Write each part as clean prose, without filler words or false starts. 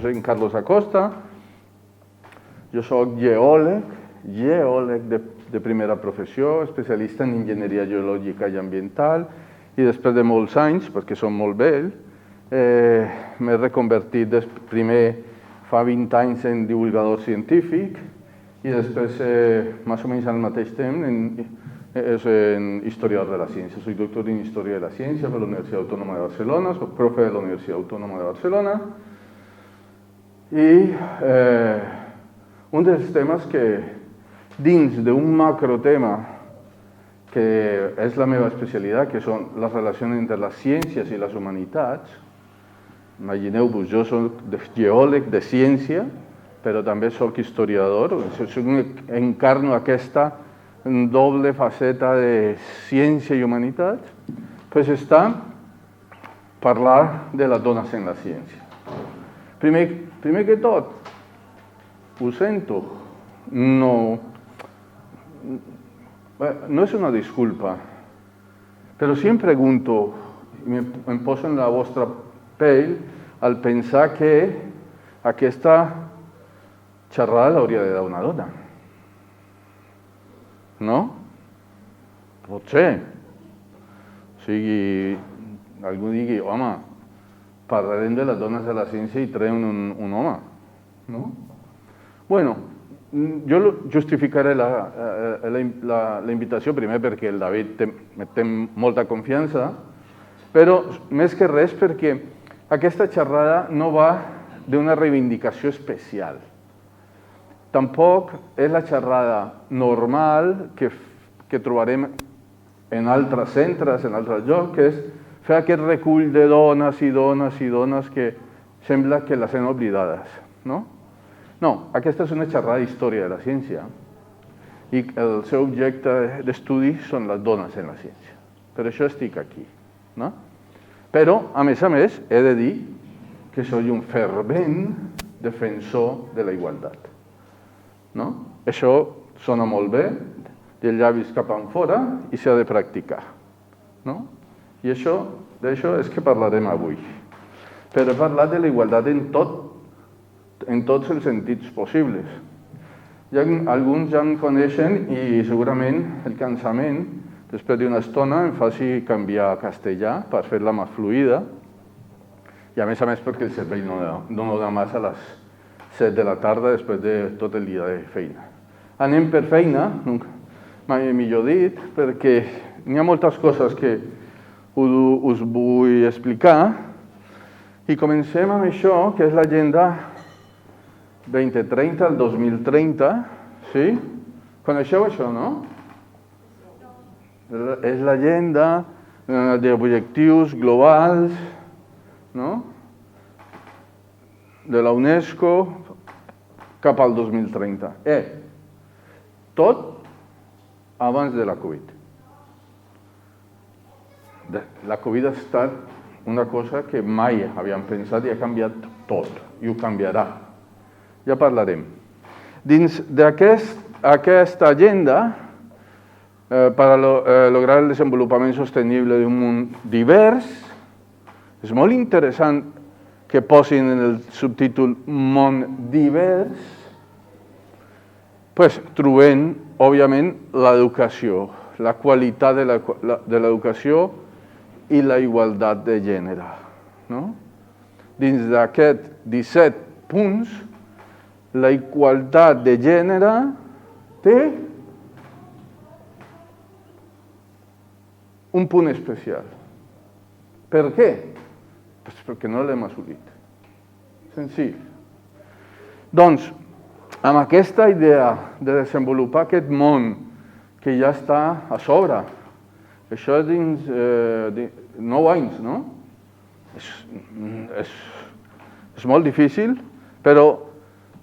Soc Carlos Acosta, jo soc geòleg de primera professió, especialista en enginyeria geològica i ambiental, i després de molts anys, perquè som molt vell, m'he reconvertit primer fa 20 anys en divulgador científic i després, més o menys al mateix temps, en historiador de la ciència. Soy doctor en Historia de la Ciencia por la Universidad Autónoma de Barcelona, soy profe de la Universidad Autónoma de Barcelona. I un dels temes que, dins d'un macrotema que és la meva especialitat, que són les relacions entre les ciències i les humanitats, imagineu-vos, jo soc geòleg de ciència, però també soc historiador, encarno aquesta doble faceta de ciència i humanitats, doncs està parlar de les dones en la ciència. Primer que tot, ho sento, no és una disculpa, però si em pregunto, em poso en la vostra pell al pensar que aquesta xerrada l'hauria de dar una dona. No? Potser. O sigui, algú digui, home, parlarem de les dones de la ciència i traiem un home. No? Bueno, jo justificaré la invitació primer perquè el David té molta confiança, però més que res perquè aquesta xerrada no va d'una reivindicació especial. Tampoc és la xerrada normal que trobarem en altres centres, en altres llocs, que és fer aquest recull de dones i dones i dones que sembla que les hem oblidades. No, aquesta és una xerrada d'història de la ciència i el seu objecte d'estudi són les dones en la ciència. Per això estic aquí. Però, a més, he de dir que soc un fervent defensor de la igualtat. Això sona molt bé, dels llavis cap enfora, i s'ha de practicar. I d'això és que parlarem avui. Però he parlat de la igualtat en tots els sentits possibles. Alguns ja em coneixen i segurament el cansament, després d'una estona, em faci canviar a castellà per fer-la més fluida, i a més perquè el cervell no dona més a les 7 de la tarda després de tot el dia de feina. Anem per feina, mai millor dit, perquè n'hi ha moltes coses que us vull explicar i comencem amb això, que és l'agenda 2030 al 2030, sí? Coneixeu això, no? És l'agenda d'objectius globals, no? De la UNESCO cap al 2030. Tot abans de la Covid. La Covid ha estat una cosa que mai havíem pensat i ha canviat tot, i ho canviarà. Ja parlarem. Dins d'aquesta agenda, per lograr el desenvolupament sostenible d'un món divers, és molt interessant que posin en el subtítol món divers, trobem, òbviament, l'educació, la qualitat de l'educació i la igualtat de gènere. Dins d'aquests 17 punts, la igualtat de gènere té un punt especial. Per què? Perquè no l'hem assolit. Senzill. Doncs, amb aquesta idea de desenvolupar aquest món que ja està a sobre, això és dins 9 anys, no? És molt difícil, però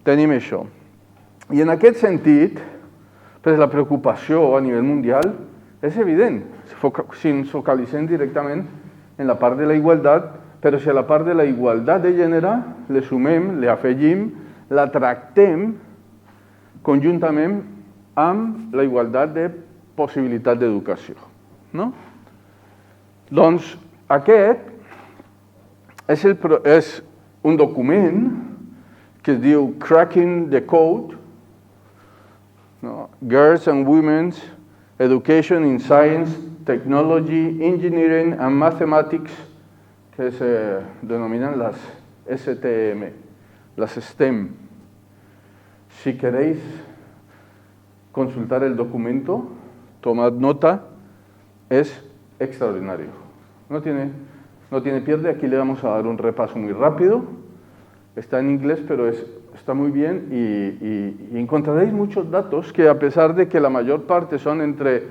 tenim això. I en aquest sentit, la preocupació a nivell mundial és evident. Si ens focalitzem directament en la part de la igualtat, però si a la part de la igualtat de gènere li sumem, li afegim, la tractem conjuntament amb la igualtat de possibilitat d'educació. Doncs aquest és un document que es diu Cracking the Code, ¿no? Girls and Women's Education in Science, Technology, Engineering and Mathematics, que se denominan las STM, las STEM. Si queréis consultar el documento, tomad nota, es extraordinario. No tiene pierde, aquí le vamos a dar un repaso muy rápido. Está en inglés, pero está muy bien y encontraréis muchos datos que, a pesar de que la mayor parte son entre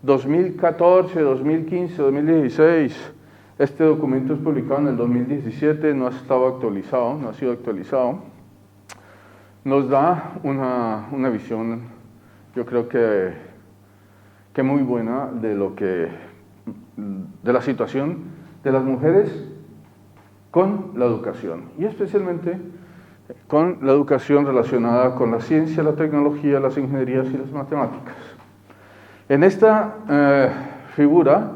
2014, 2015, 2016, este documento es publicado en el 2017, no ha estado actualizado, no ha sido actualizado, nos da una visión, yo creo que muy buena de la situación de las mujeres con la educación, y especialmente con la educación relacionada con la ciencia, la tecnología, las ingenierías y las matemáticas. En esta figura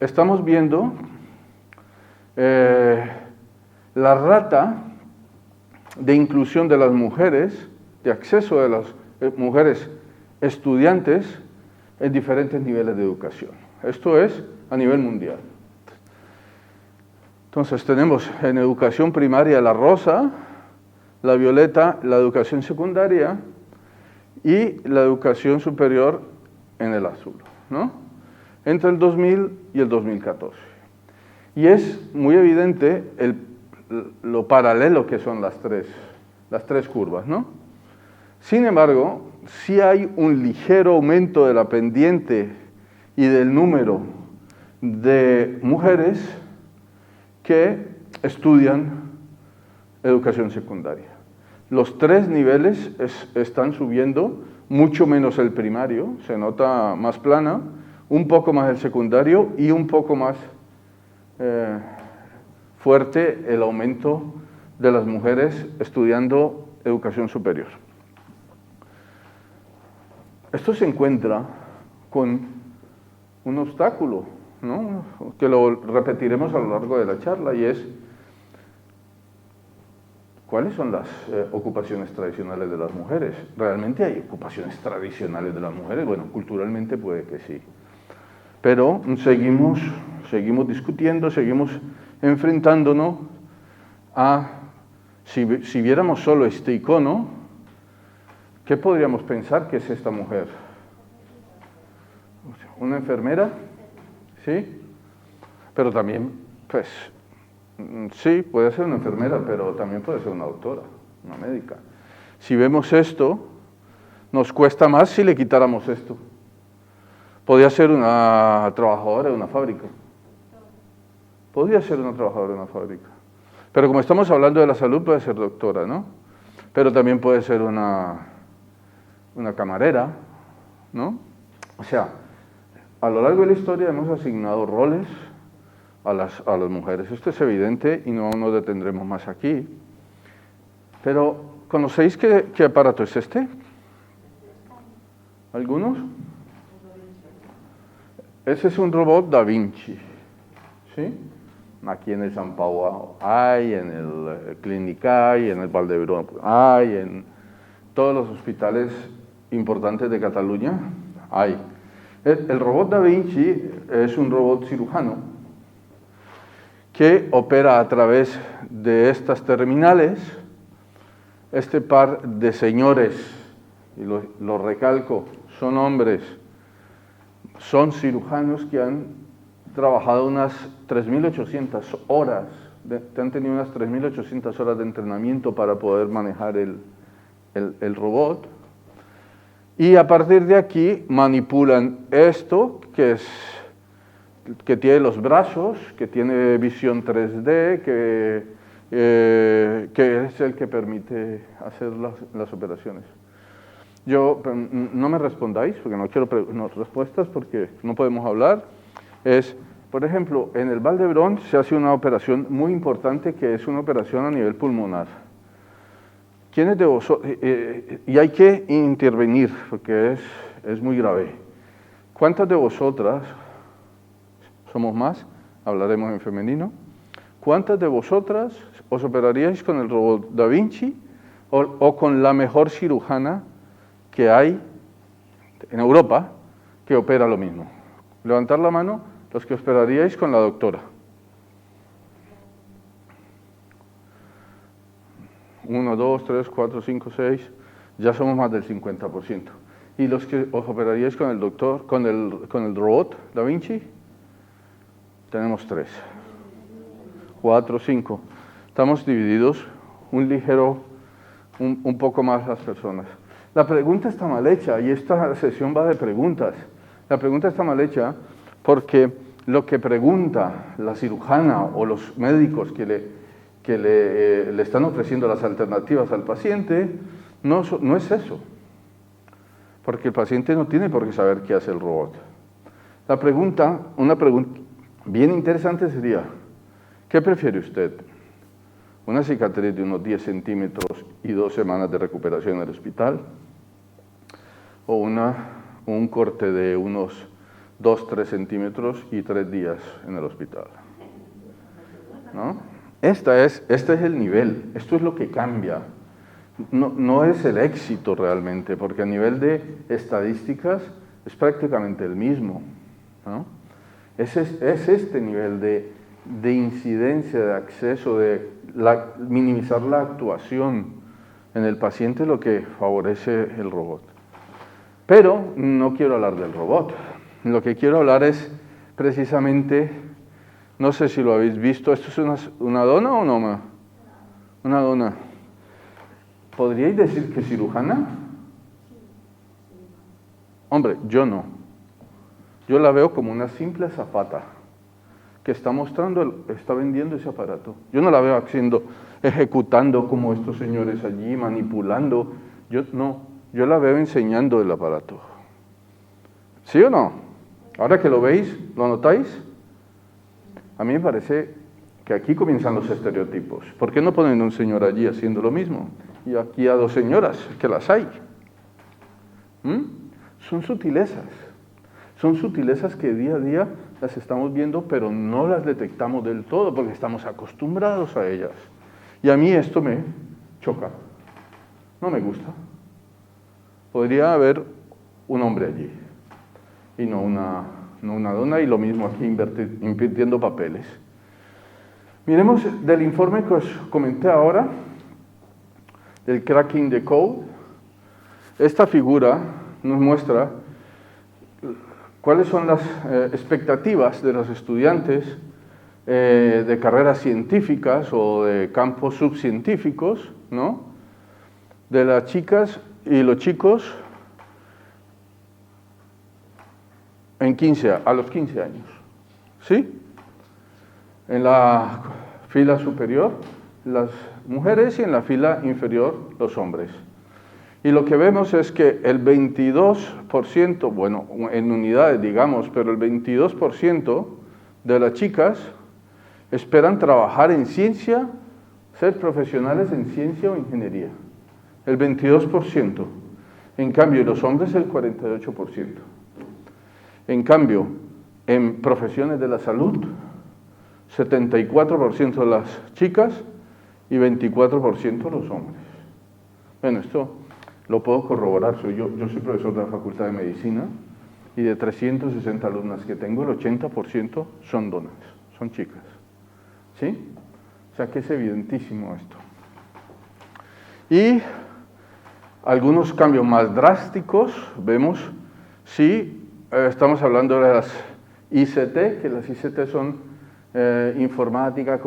estamos viendo la rata de inclusión de las mujeres, de acceso de las mujeres estudiantes en diferentes niveles de educación. Esto es a nivel mundial. Entonces tenemos en educación primaria la rosa, la violeta, la educación secundaria y la educación superior en el azul, ¿no? Entre el 2000 y el 2014. Y es muy evidente lo paralelo que son las tres curvas, ¿no? Sin embargo, sí hay un ligero aumento de la pendiente y del número de mujeres que estudian educación secundaria. Los tres niveles están subiendo, mucho menos el primario, se nota más plana, un poco más el secundario y un poco más fuerte el aumento de las mujeres estudiando educación superior. Esto se encuentra con un obstáculo, ¿no? Que lo repetiremos a lo largo de la charla, y es ¿cuáles son las ocupaciones tradicionales de las mujeres? ¿Realmente hay ocupaciones tradicionales de las mujeres? Bueno, culturalmente puede que sí, pero seguimos discutiendo, seguimos enfrentándonos a, si viéramos solo este icono, ¿qué podríamos pensar que es esta mujer? ¿Una enfermera? ¿Sí? Pero también, pues, sí, puede ser una enfermera, pero también puede ser una doctora, una médica. Si vemos esto, nos cuesta más si le quitáramos esto. Podría ser una trabajadora de una fábrica. Podría ser una trabajadora de una fábrica. Pero como estamos hablando de la salud, puede ser doctora, ¿no? Pero también puede ser una camarera, ¿no? O sea, a lo largo de la historia hemos asignado roles a las mujeres. Esto es evidente y no nos detendremos más aquí. Pero, ¿conocéis qué aparato es este? ¿Algunos? Ese es un robot Da Vinci, ¿sí? Aquí en el San Pau hay, en el Clínica hay, en el Valdebrón hay, en todos los hospitales importantes de Cataluña hay. El robot Da Vinci es un robot cirujano que opera a través de estas terminales. Este par de señores, y lo recalco, son hombres, son cirujanos que han trabajado unas 3.800 horas, han tenido unas 3.800 horas de entrenamiento para poder manejar el robot. Y a partir de aquí manipulan esto, que tiene los brazos, que tiene visión 3D, que es el que permite hacer las operaciones. No me respondáis, porque no quiero respuestas, porque no podemos hablar. Por ejemplo, en el Valdebrón se hace una operación muy importante, que es una operación a nivel pulmonar. ¿Quiénes de vosotros? Y hay que intervenir, porque es muy grave. ¿Cuántas de vosotras, somos más, hablaremos en femenino, cuántas de vosotras os operaríais con el robot Da Vinci o con la mejor cirujana que hay en Europa que opera lo mismo. Levantar la mano los que operaríais con la doctora. 1, 2, 3, 4, 5, 6, ya somos más del 50%. ¿Y los que os operaríais con el doctor, con el robot Da Vinci? Tenemos 3, 4, 5. Estamos divididos un poco más las personas. La pregunta está mal hecha y esta sesión va de preguntas. La pregunta está mal hecha porque lo que pregunta la cirujana o los médicos que le están ofreciendo las alternativas al paciente no es eso. Porque el paciente no tiene por qué saber qué hace el robot. Una pregunta bien interesante sería, ¿qué prefiere usted? ¿Una cicatriz de unos 10 centímetros y 2 semanas de recuperación en el hospital? ¿O un corte de unos 2, 3 centímetros y 3 días en el hospital? ¿No? Este es el nivel, esto es lo que cambia. No es el éxito realmente, porque a nivel de estadísticas es prácticamente el mismo, ¿no? Es este nivel de incidencia, de acceso, de minimizar la actuación en el paciente lo que favorece el robot. Pero no quiero hablar del robot, lo que quiero hablar es precisamente, no sé si lo habéis visto, ¿esto es una dona o un oma? Una dona. ¿Podríais decir que cirujana? Hombre, yo no. Yo la veo como una simple azafata que está vendiendo ese aparato. Yo no la veo ejecutando como estos señores allí, manipulando. Yo la veo enseñando el aparato. ¿Sí o no? Ahora que lo veis, ¿lo notáis? A mí me parece que aquí comienzan los estereotipos. ¿Por qué no ponen a un señor allí haciendo lo mismo? Y aquí a 2 señoras, que las hay. Son sutilezas que día a día las estamos viendo, pero no las detectamos del todo, porque estamos acostumbrados a ellas. Y a mí esto me choca, no me gusta. Podría haber un hombre allí, y no una dona, y lo mismo aquí invirtiendo papeles. Miremos del informe que os comenté ahora, del Cracking the Code. Esta figura nos muestra cuáles son las expectativas de los estudiantes de carreras científicas o de campos subcientíficos, ¿no? De las chicas y los chicos a los 15 años, ¿sí? En la fila superior las mujeres y en la fila inferior los hombres. Y lo que vemos es que el 22%, bueno, en unidades digamos, pero el 22% de las chicas esperan trabajar en ciencia, ser profesionales en ciencia o ingeniería. El 22%. En cambio, los hombres el 48%. En cambio, en profesiones de la salud, 74% de las chicas y 24% los hombres. Bueno, esto lo puedo corroborar. Yo soy profesor de la Facultad de Medicina y de 360 alumnas que tengo, el 80% son donas, son chicas. ¿Sí? O sea que es evidentísimo esto. Y algunos cambios más drásticos vemos si estamos hablando de las ICT, que las ICT son informática,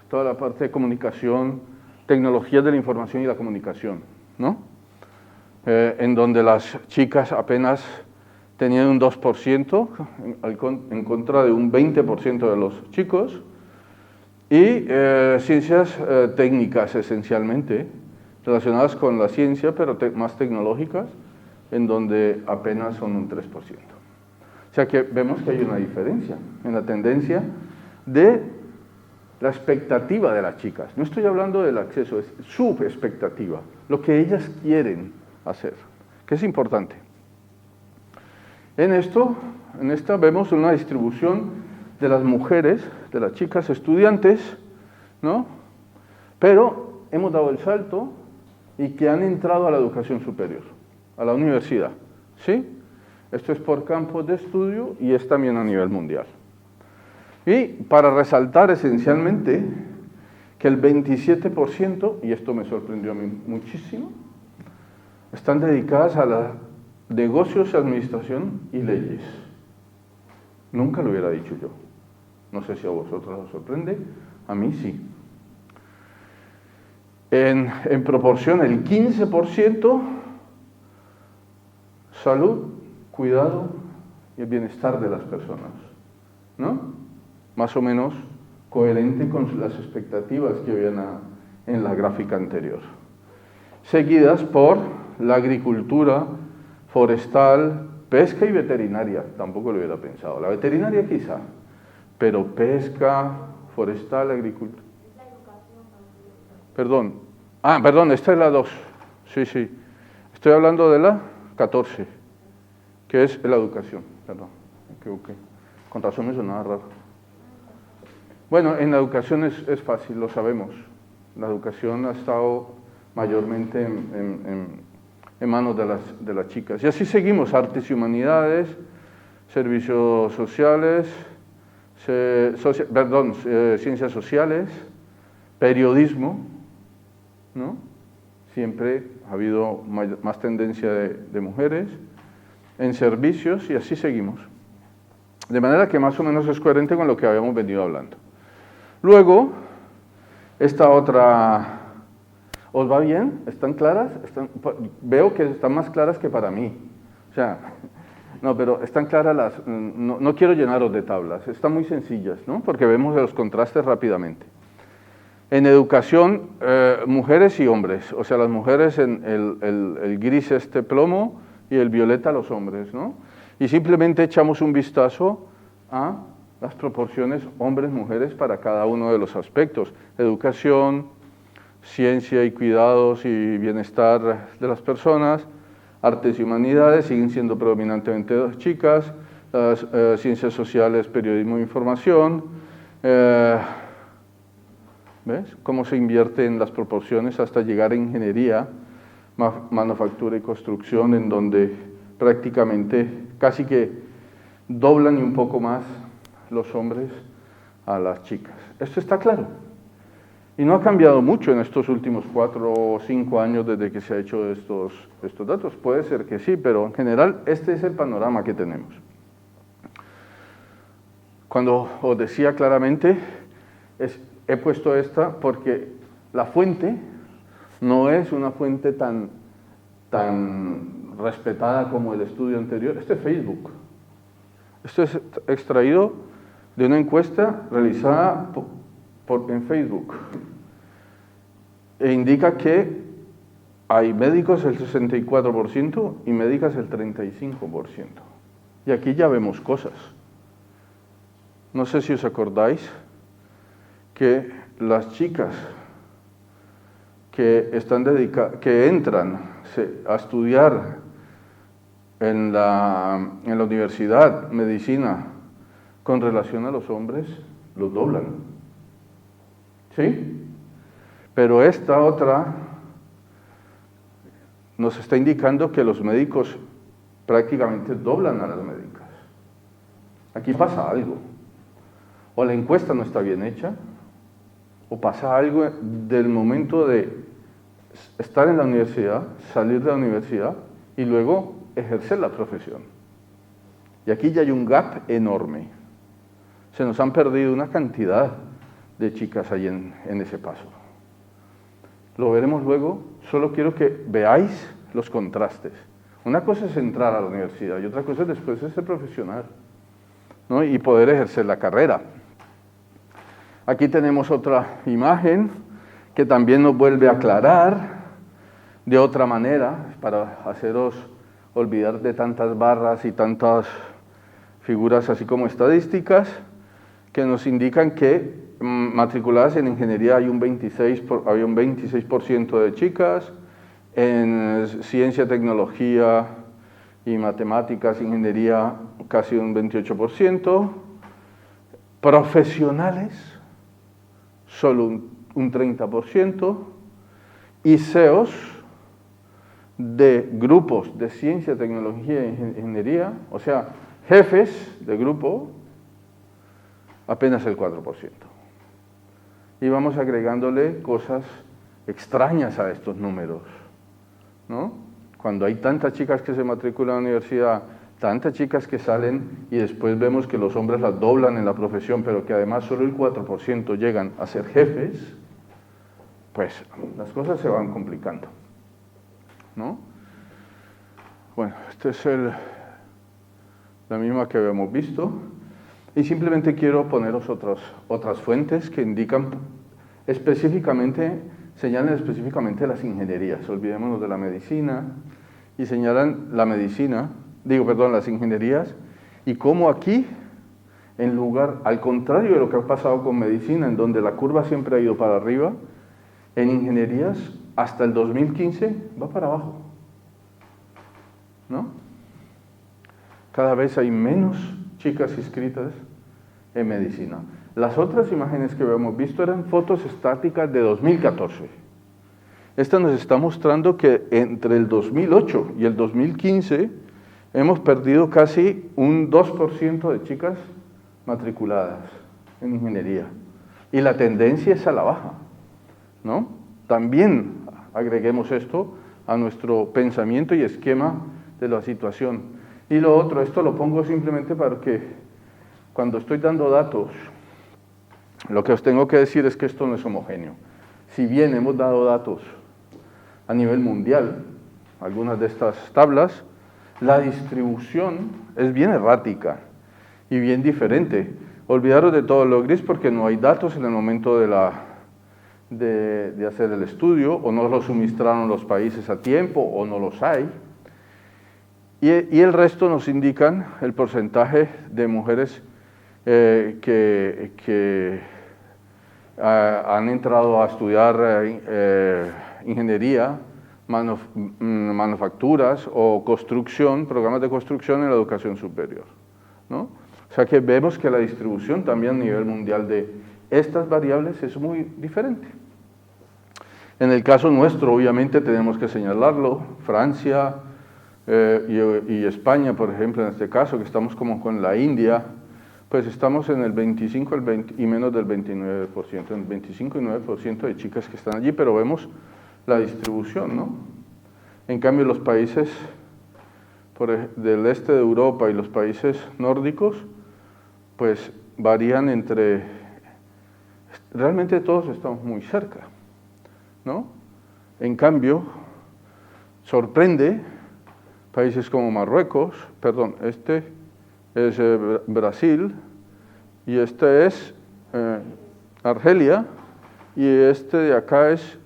toda la parte de comunicación, tecnologías de la información y la comunicación, ¿no? En donde las chicas apenas tenían un 2% en contra de un 20% de los chicos, y ciencias técnicas esencialmente, relacionadas con la ciencia, pero más tecnológicas, en donde apenas son un 3%. O sea que vemos que hay una diferencia en la tendencia de la expectativa de las chicas. No estoy hablando del acceso, es su expectativa, lo que ellas quieren hacer, que es importante. En esta vemos una distribución de las mujeres, de las chicas estudiantes, ¿no? Pero hemos dado el salto y que han entrado a la educación superior, a la universidad, ¿sí? Esto es por campos de estudio y es también a nivel mundial. Y para resaltar esencialmente que el 27%, y esto me sorprendió a mí muchísimo, están dedicadas a los negocios, administración y leyes. Nunca lo hubiera dicho yo. No sé si a vosotros os sorprende, a mí sí. En proporción, el 15% salud, cuidado y el bienestar de las personas, ¿no? Más o menos coherente con las expectativas que había en la gráfica anterior. Seguidas por la agricultura, forestal, pesca y veterinaria. Tampoco lo hubiera pensado. La veterinaria quizá, pero pesca, forestal, agricultura. Perdón. Perdón, esta es la 2. Sí. Estoy hablando de la 14, que es la educación. Perdón, me equivoqué. Con razón me sonaba raro. Bueno, en la educación es fácil, lo sabemos. La educación ha estado mayormente en manos de las chicas. Y así seguimos, artes y humanidades, servicios sociales, ciencias sociales, periodismo, ¿no? Siempre ha habido más tendencia de mujeres, en servicios y así seguimos. De manera que más o menos es coherente con lo que habíamos venido hablando. Luego, esta otra, ¿os va bien? ¿Están claras? Veo que están más claras que para mí. O sea, no, pero están claras no quiero llenaros de tablas, están muy sencillas, ¿no? Porque vemos los contrastes rápidamente. En educación, mujeres y hombres, o sea, las mujeres en el gris plomo y el violeta los hombres, ¿no? Y simplemente echamos un vistazo a las proporciones hombres-mujeres para cada uno de los aspectos. Educación, ciencia y cuidados y bienestar de las personas, artes y humanidades siguen siendo predominantemente dos chicas, las ciencias sociales, periodismo e información. ¿Ves? Cómo se invierte en las proporciones hasta llegar a ingeniería, manufactura y construcción, en donde prácticamente casi que doblan y un poco más los hombres a las chicas. Esto está claro. Y no ha cambiado mucho en estos últimos 4 o 5 años desde que se ha hecho estos datos. Puede ser que sí, pero en general este es el panorama que tenemos. Cuando os decía claramente, he puesto esta porque la fuente no es una fuente tan respetada como el estudio anterior. Este es Facebook. Esto es extraído de una encuesta realizada en Facebook. E indica que hay médicos el 64% y médicas el 35%. Y aquí ya vemos cosas. No sé si os acordáis que las chicas que entran a estudiar en la universidad, medicina, con relación a los hombres, los doblan. ¿Sí? Pero esta otra nos está indicando que los médicos prácticamente doblan a las médicas. Aquí pasa algo. O la encuesta no está bien hecha, o pasa algo del momento de estar en la universidad, salir de la universidad y luego ejercer la profesión. Y aquí ya hay un gap enorme. Se nos han perdido una cantidad de chicas ahí en ese paso. Lo veremos luego, solo quiero que veáis los contrastes. Una cosa es entrar a la universidad y otra cosa es después de ser profesional, ¿no? Y poder ejercer la carrera. Aquí tenemos otra imagen que también nos vuelve a aclarar de otra manera, para haceros olvidar de tantas barras y tantas figuras así como estadísticas, que nos indican que matriculadas en ingeniería había un 26% de chicas, en ciencia, tecnología y matemáticas, ingeniería casi un 28%, profesionales solo un 30%, y CEOs de grupos de ciencia, tecnología e ingeniería, o sea, jefes de grupo, apenas el 4%. Y vamos agregándole cosas extrañas a estos números, ¿no? Cuando hay tantas chicas que se matriculan a la universidad, tantas chicas que salen y después vemos que los hombres las doblan en la profesión, pero que además solo el 4% llegan a ser jefes, pues las cosas se van complicando, ¿no? Bueno, esta es la misma que habíamos visto. Y simplemente quiero poneros otras fuentes que indican específicamente, señalan específicamente las ingenierías. Olvidémonos de la medicina y señalan la medicina, las ingenierías, y cómo aquí, en lugar, al contrario de lo que ha pasado con medicina, en donde la curva siempre ha ido para arriba, en ingenierías hasta el 2015 va para abajo, ¿no? Cada vez hay menos chicas inscritas en medicina. Las otras imágenes que habíamos visto eran fotos estáticas de 2014. Esta nos está mostrando que entre el 2008 y el 2015 hemos perdido casi un 2% de chicas matriculadas en ingeniería. Y la tendencia es a la baja, ¿no? También agreguemos esto a nuestro pensamiento y esquema de la situación. Y lo otro, esto lo pongo simplemente para que cuando estoy dando datos, lo que os tengo que decir es que esto no es homogéneo. Si bien hemos dado datos a nivel mundial, algunas de estas tablas, la distribución es bien errática y bien diferente. Olvidaros de todo lo gris porque no hay datos en el momento de hacer el estudio, o no los suministraron los países a tiempo, o no los hay. Y el resto nos indican el porcentaje de mujeres que han entrado a estudiar ingeniería, manufacturas o construcción, programas de construcción en la educación superior, ¿no? O sea que vemos que la distribución también a nivel mundial de estas variables es muy diferente. En el caso nuestro, obviamente, tenemos que señalarlo, Francia y España, por ejemplo, en este caso, que estamos como con la India, pues estamos en el 25 y menos del 29%, en el 25 y 9% de chicas que están allí, pero vemos la distribución, ¿no? En cambio, los países del este de Europa y los países nórdicos, pues varían entre, realmente todos estamos muy cerca, ¿no? En cambio, sorprende países como Marruecos, este es Brasil, y este es Argelia, y este de acá es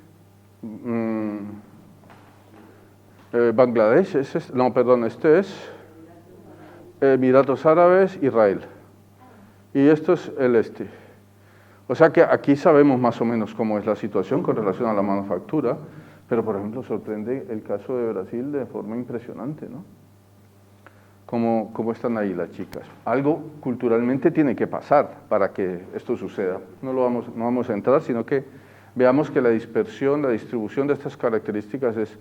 Bangladesh, este es Emiratos Árabes, Israel, y esto es el este. O sea que aquí sabemos más o menos cómo es la situación con relación a la manufactura, pero por ejemplo sorprende el caso de Brasil de forma impresionante, ¿no? ¿Cómo están ahí las chicas? Algo culturalmente tiene que pasar para que esto suceda. No vamos a entrar, sino que veamos que la dispersión, la distribución de estas características es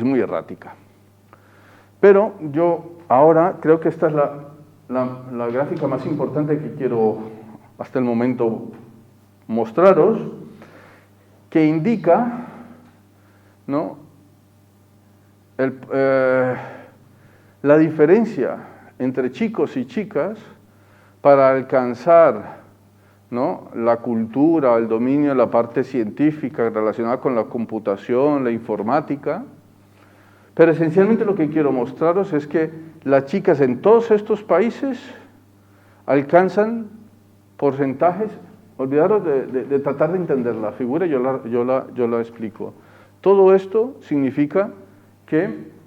muy errática. Pero yo ahora creo que esta es la gráfica más importante que quiero hasta el momento mostraros, que indica, ¿no?, la diferencia entre chicos y chicas para alcanzar, ¿no?, la cultura, el dominio de la parte científica relacionada con la computación, la informática. Pero esencialmente lo que quiero mostraros es que las chicas en todos estos países alcanzan porcentajes. Olvidaros de tratar de entender la figura, yo la explico. Todo esto significa que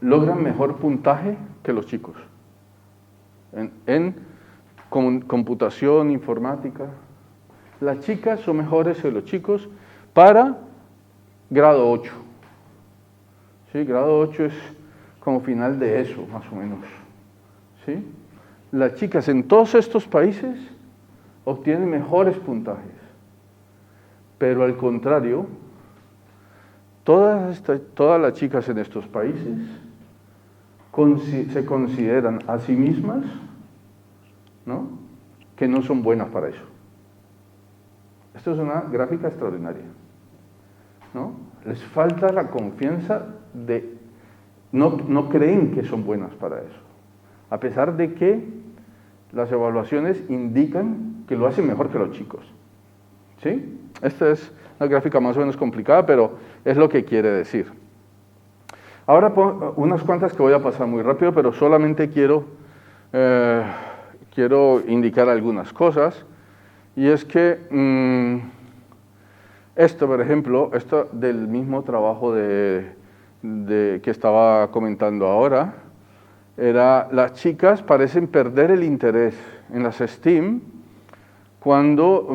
logran mejor puntaje que los chicos en computación, informática. Las chicas son mejores que los chicos para grado 8. ¿Sí? Grado 8 es como final de eso, más o menos. ¿Sí? Las chicas en todos estos países obtienen mejores puntajes, pero al contrario, todas las chicas en estos países se consideran a sí mismas, ¿no?, que no son buenas para eso. Esto es una gráfica extraordinaria, ¿no? Les falta la confianza de... No creen que son buenas para eso, a pesar de que las evaluaciones indican que lo hacen mejor que los chicos. ¿Sí? Esta es una gráfica más o menos complicada, pero es lo que quiere decir. Ahora unas cuantas que voy a pasar muy rápido, pero solamente quiero indicar algunas cosas. Y es que esto, por ejemplo, esto del mismo trabajo que estaba comentando ahora, era las chicas parecen perder el interés en las STEAM cuando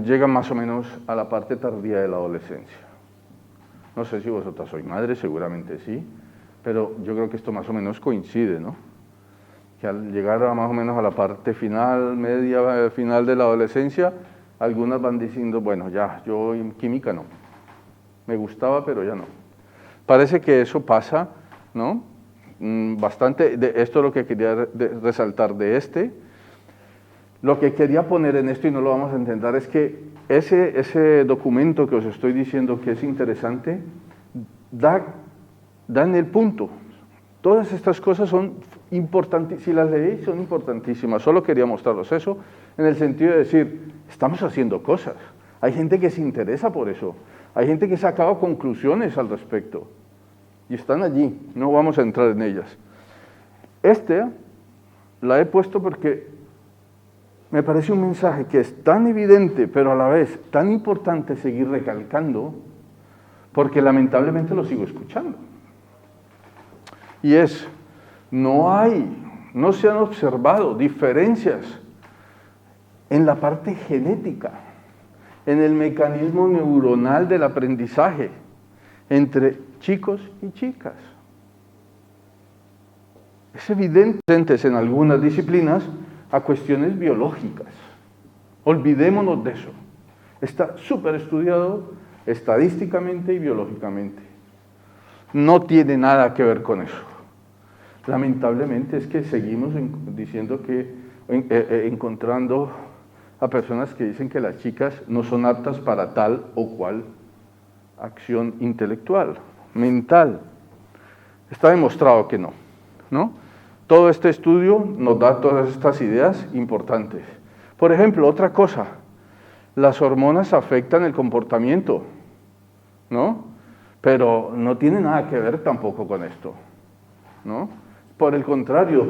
llegan más o menos a la parte tardía de la adolescencia. No sé si vosotras sois madres, seguramente sí, pero yo creo que esto más o menos coincide, ¿no? Que al llegar más o menos a la parte final, media, final de la adolescencia, algunas van diciendo, bueno, ya, yo en química no, me gustaba, pero ya no. Parece que eso pasa, ¿no? Bastante, esto es lo que quería resaltar de este. Lo que quería poner en esto, y no lo vamos a intentar, es que ese documento que os estoy diciendo que es interesante, da en el punto. Todas estas cosas son importantes, si las leéis son importantísimas, solo quería mostraros eso, en el sentido de decir, estamos haciendo cosas, hay gente que se interesa por eso, hay gente que ha sacado conclusiones al respecto, y están allí, no vamos a entrar en ellas. La he puesto porque me parece un mensaje que es tan evidente, pero a la vez tan importante seguir recalcando, porque lamentablemente lo sigo escuchando. Y es, no se han observado diferencias en la parte genética, en el mecanismo neuronal del aprendizaje entre chicos y chicas. Es evidente en algunas disciplinas a cuestiones biológicas. Olvidémonos de eso. Está súper estudiado estadísticamente y biológicamente. No tiene nada que ver con eso. Lamentablemente es que seguimos diciendo que, encontrando a personas que dicen que las chicas no son aptas para tal o cual acción intelectual, mental. Está demostrado que no, ¿no? Todo este estudio nos da todas estas ideas importantes. Por ejemplo, otra cosa, las hormonas afectan el comportamiento, ¿no? Pero no tiene nada que ver tampoco con esto, ¿no? Por el contrario,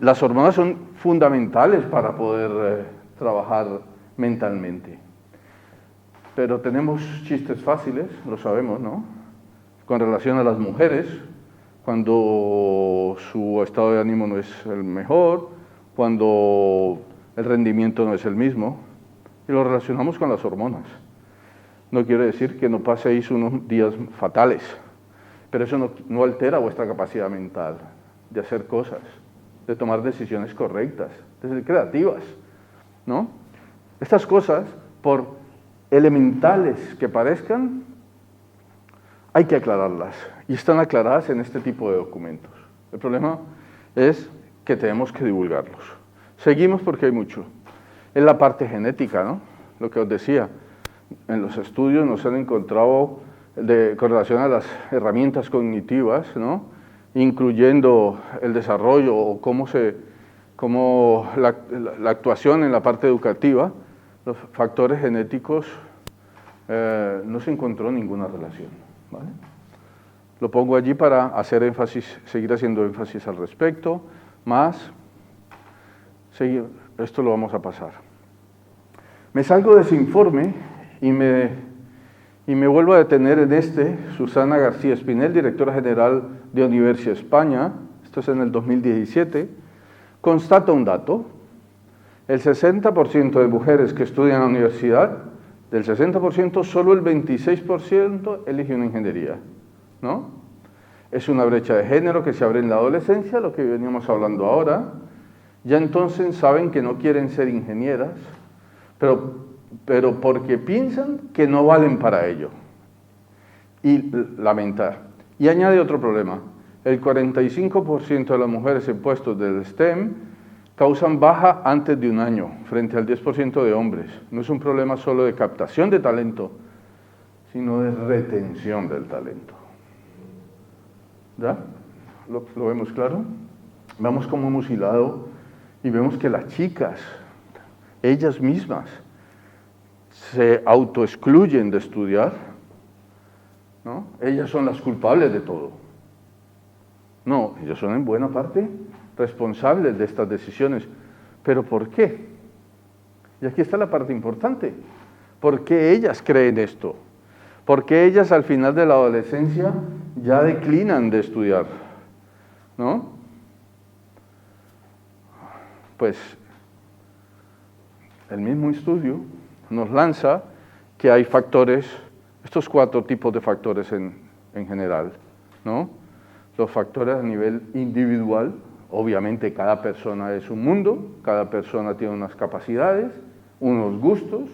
las hormonas son fundamentales para poder trabajar mentalmente. Pero tenemos chistes fáciles, lo sabemos, ¿no? Con relación a las mujeres, cuando su estado de ánimo no es el mejor, cuando el rendimiento no es el mismo, y lo relacionamos con las hormonas. No quiere decir que no paséis unos días fatales, pero eso no altera vuestra capacidad mental de hacer cosas, de tomar decisiones correctas, de ser creativas, ¿no? Estas cosas, por elementales que parezcan, hay que aclararlas, y están aclaradas en este tipo de documentos. El problema es que tenemos que divulgarlos. Seguimos porque hay mucho. En la parte genética, ¿no? Lo que os decía, en los estudios nos han encontrado con relación a las herramientas cognitivas, ¿no? Incluyendo el desarrollo o cómo la actuación en la parte educativa, los factores genéticos, no se encontró ninguna relación, ¿vale? Lo pongo allí para hacer énfasis, seguir haciendo énfasis al respecto, más, esto lo vamos a pasar. Me salgo de ese informe y me vuelvo a detener en Susana García Espinel, directora general de Universi España, esto es en el 2017, constata un dato: el 60% de mujeres que estudian en la universidad, del 60%, solo el 26% elige una ingeniería, ¿no? Es una brecha de género que se abre en la adolescencia, lo que veníamos hablando ahora. Ya entonces saben que no quieren ser ingenieras, pero porque piensan que no valen para ello. y lamentar. Y añade otro problema. El 45% de las mujeres en puestos del STEM causan baja antes de un año, frente al 10% de hombres. No es un problema solo de captación de talento, sino de retención del talento. ¿Ya? ¿Lo vemos claro? Vemos cómo hemos hilado y vemos que las chicas, ellas mismas, se autoexcluyen de estudiar, ¿no? Ellas son las culpables de todo. No, ellas son en buena parte responsables de estas decisiones. ¿Pero por qué? Y aquí está la parte importante. ¿Por qué ellas creen esto? ¿Por qué ellas al final de la adolescencia ya declinan de estudiar? ¿No? Pues el mismo estudio nos lanza que hay factores, estos 4 tipos de factores en general, ¿no? Los factores a nivel individual, obviamente cada persona es un mundo, cada persona tiene unas capacidades, unos gustos,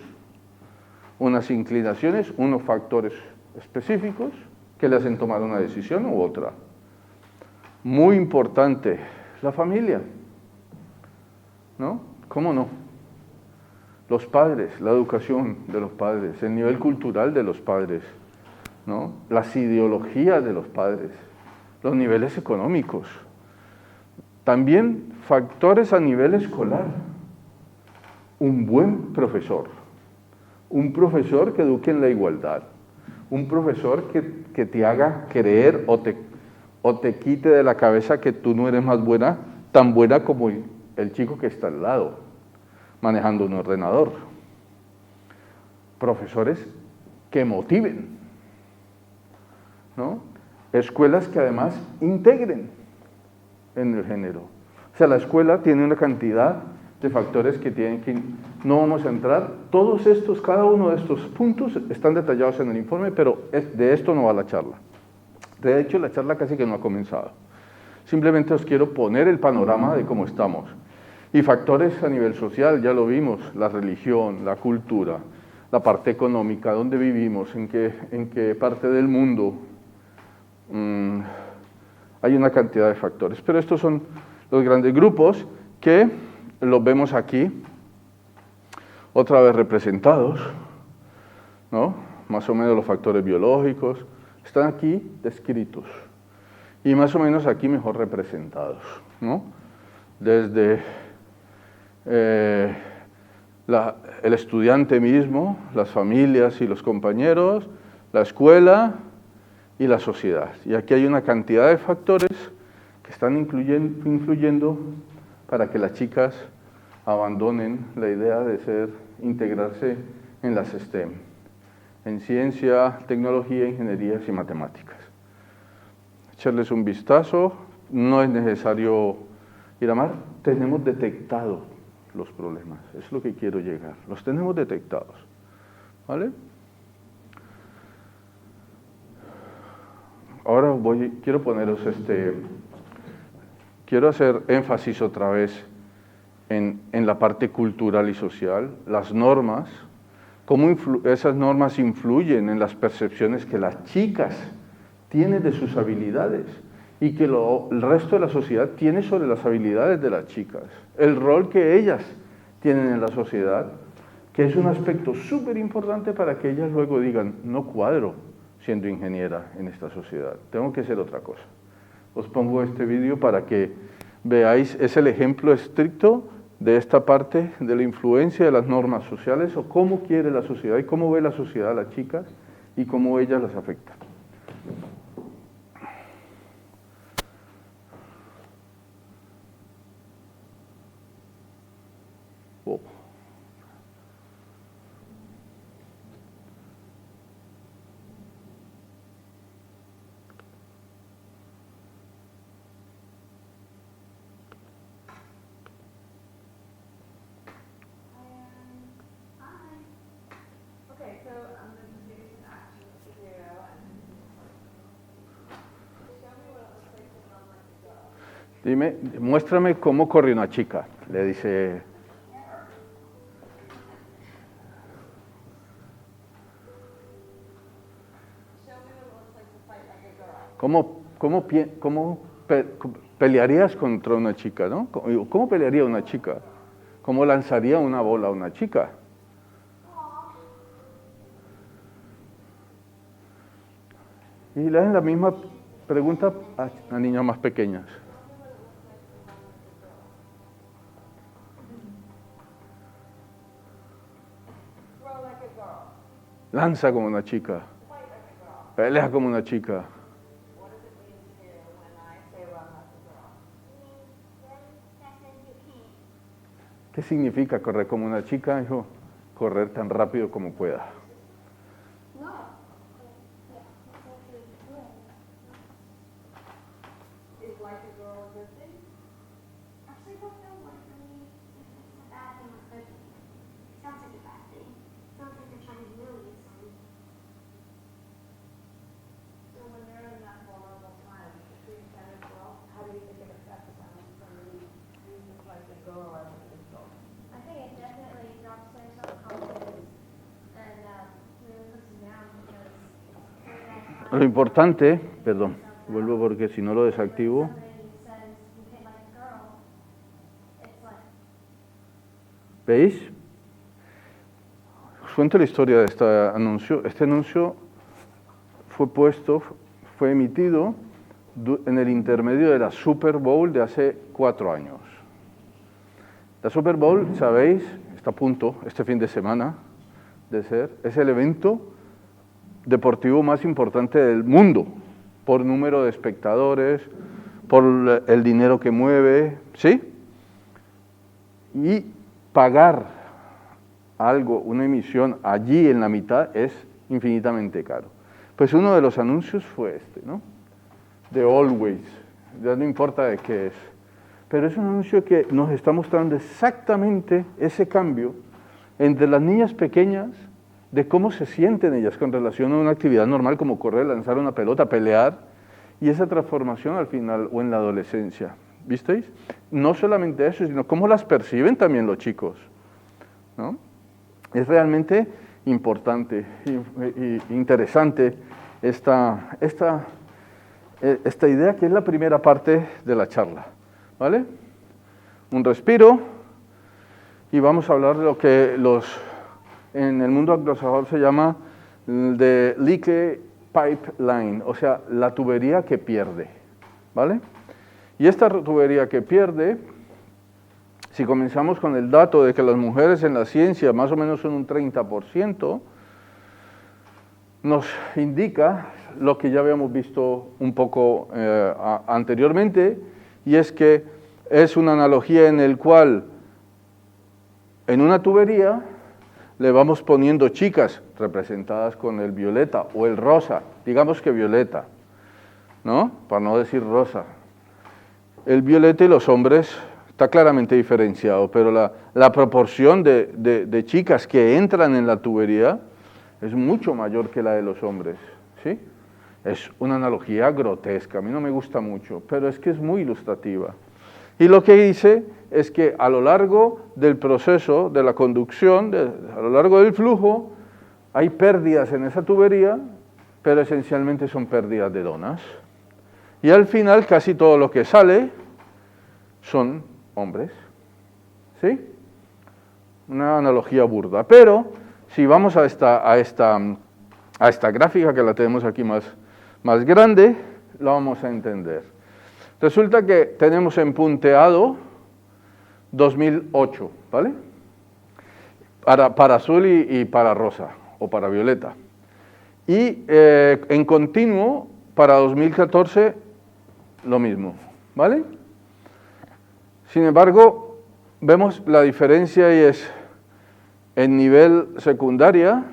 unas inclinaciones, unos factores específicos que le hacen tomar una decisión u otra. Muy importante, la familia, ¿no? ¿Cómo no? Los padres, la educación de los padres, el nivel cultural de los padres, ¿no? Las ideologías de los padres, los niveles económicos. También factores a nivel escolar. Un buen profesor, un profesor que eduque en la igualdad, un profesor que te haga creer o te quite de la cabeza que tú no eres más buena, tan buena como el chico que está al lado, manejando un ordenador. Profesores que motiven, ¿no? Escuelas que además integren en el género. O sea, la escuela tiene una cantidad de factores que tienen que... No vamos a entrar, todos estos, cada uno de estos puntos están detallados en el informe, pero de esto no va la charla. De hecho, la charla casi que no ha comenzado. Simplemente os quiero poner el panorama de cómo estamos. Y factores a nivel social, ya lo vimos, la religión, la cultura, la parte económica, dónde vivimos, en qué parte del mundo. Hay una cantidad de factores, pero estos son los grandes grupos que los vemos aquí, otra vez representados, ¿no? Más o menos los factores biológicos, están aquí descritos, y más o menos aquí mejor representados, ¿no? Desde el estudiante mismo, las familias y los compañeros, la escuela y la sociedad. Y aquí hay una cantidad de factores que están influyendo para que las chicas abandonen la idea de integrarse en las STEM, en ciencia, tecnología, ingenierías y matemáticas. Echarles un vistazo, no es necesario ir a más, tenemos detectado los problemas, es lo que quiero llegar, los tenemos detectados, ¿vale? Ahora quiero poneros quiero hacer énfasis otra vez en la parte cultural y social, las normas, cómo esas normas influyen en las percepciones que las chicas tienen de sus habilidades y que el resto de la sociedad tiene sobre las habilidades de las chicas, el rol que ellas tienen en la sociedad, que es un aspecto súper importante para que ellas luego digan, no cuadro siendo ingeniera en esta sociedad, tengo que ser otra cosa. Os pongo este vídeo para que veáis, es el ejemplo estricto de esta parte de la influencia de las normas sociales o cómo quiere la sociedad y cómo ve la sociedad a las chicas y cómo ellas las afectan. Oh. Dime, muéstrame cómo corre una chica, le dice. ¿Cómo pelearías contra una chica, ¿no? ¿Cómo pelearía una chica? ¿Cómo lanzaría una bola a una chica? Y le hacen la misma pregunta a niñas más pequeñas. Lanza como una chica. Pelea como una chica. ¿Qué significa correr como una chica, hijo? Correr tan rápido como pueda. Lo importante, perdón, vuelvo porque si no lo desactivo. ¿Veis? Os cuento la historia de este anuncio. Este anuncio fue emitido en el intermedio de la Super Bowl de hace 4 años. La Super Bowl, sabéis, está a punto, este fin de semana, de ser, es el evento deportivo más importante del mundo, por número de espectadores, por el dinero que mueve, ¿sí? Y pagar algo, una emisión allí en la mitad es infinitamente caro. Pues uno de los anuncios fue este, ¿no? De Always, ya no importa de qué es, pero es un anuncio que nos está mostrando exactamente ese cambio entre las niñas pequeñas, de cómo se sienten ellas con relación a una actividad normal como correr, lanzar una pelota, pelear, y esa transformación al final o en la adolescencia. ¿Visteis? No solamente eso, sino cómo las perciben también los chicos, ¿no? Es realmente importante e interesante esta idea, que es la primera parte de la charla, ¿vale? Un respiro y vamos a hablar de lo que en el mundo anglosajón se llama the leaky pipeline, o sea, la tubería que pierde, ¿vale? Y esta tubería que pierde, si comenzamos con el dato de que las mujeres en la ciencia más o menos son un 30%, nos indica lo que ya habíamos visto un poco anteriormente, y es que es una analogía en el cual en una tubería le vamos poniendo chicas representadas con el violeta o el rosa, digamos que violeta, ¿no? Para no decir rosa. El violeta y los hombres está claramente diferenciado, pero la proporción de chicas que entran en la tubería es mucho mayor que la de los hombres, ¿sí? Es una analogía grotesca, a mí no me gusta mucho, pero es que es muy ilustrativa. Y lo que dice es que a lo largo del proceso de la conducción, a lo largo del flujo, hay pérdidas en esa tubería, pero esencialmente son pérdidas de donas. Y al final casi todo lo que sale son hombres, ¿sí? Una analogía burda, pero si vamos a esta gráfica que la tenemos aquí más grande, la vamos a entender. Resulta que tenemos en punteado 2008, ¿vale? Para azul y para rosa, o para violeta. Y en continuo, para 2014, lo mismo, ¿vale? Sin embargo, vemos la diferencia y es en nivel secundaria,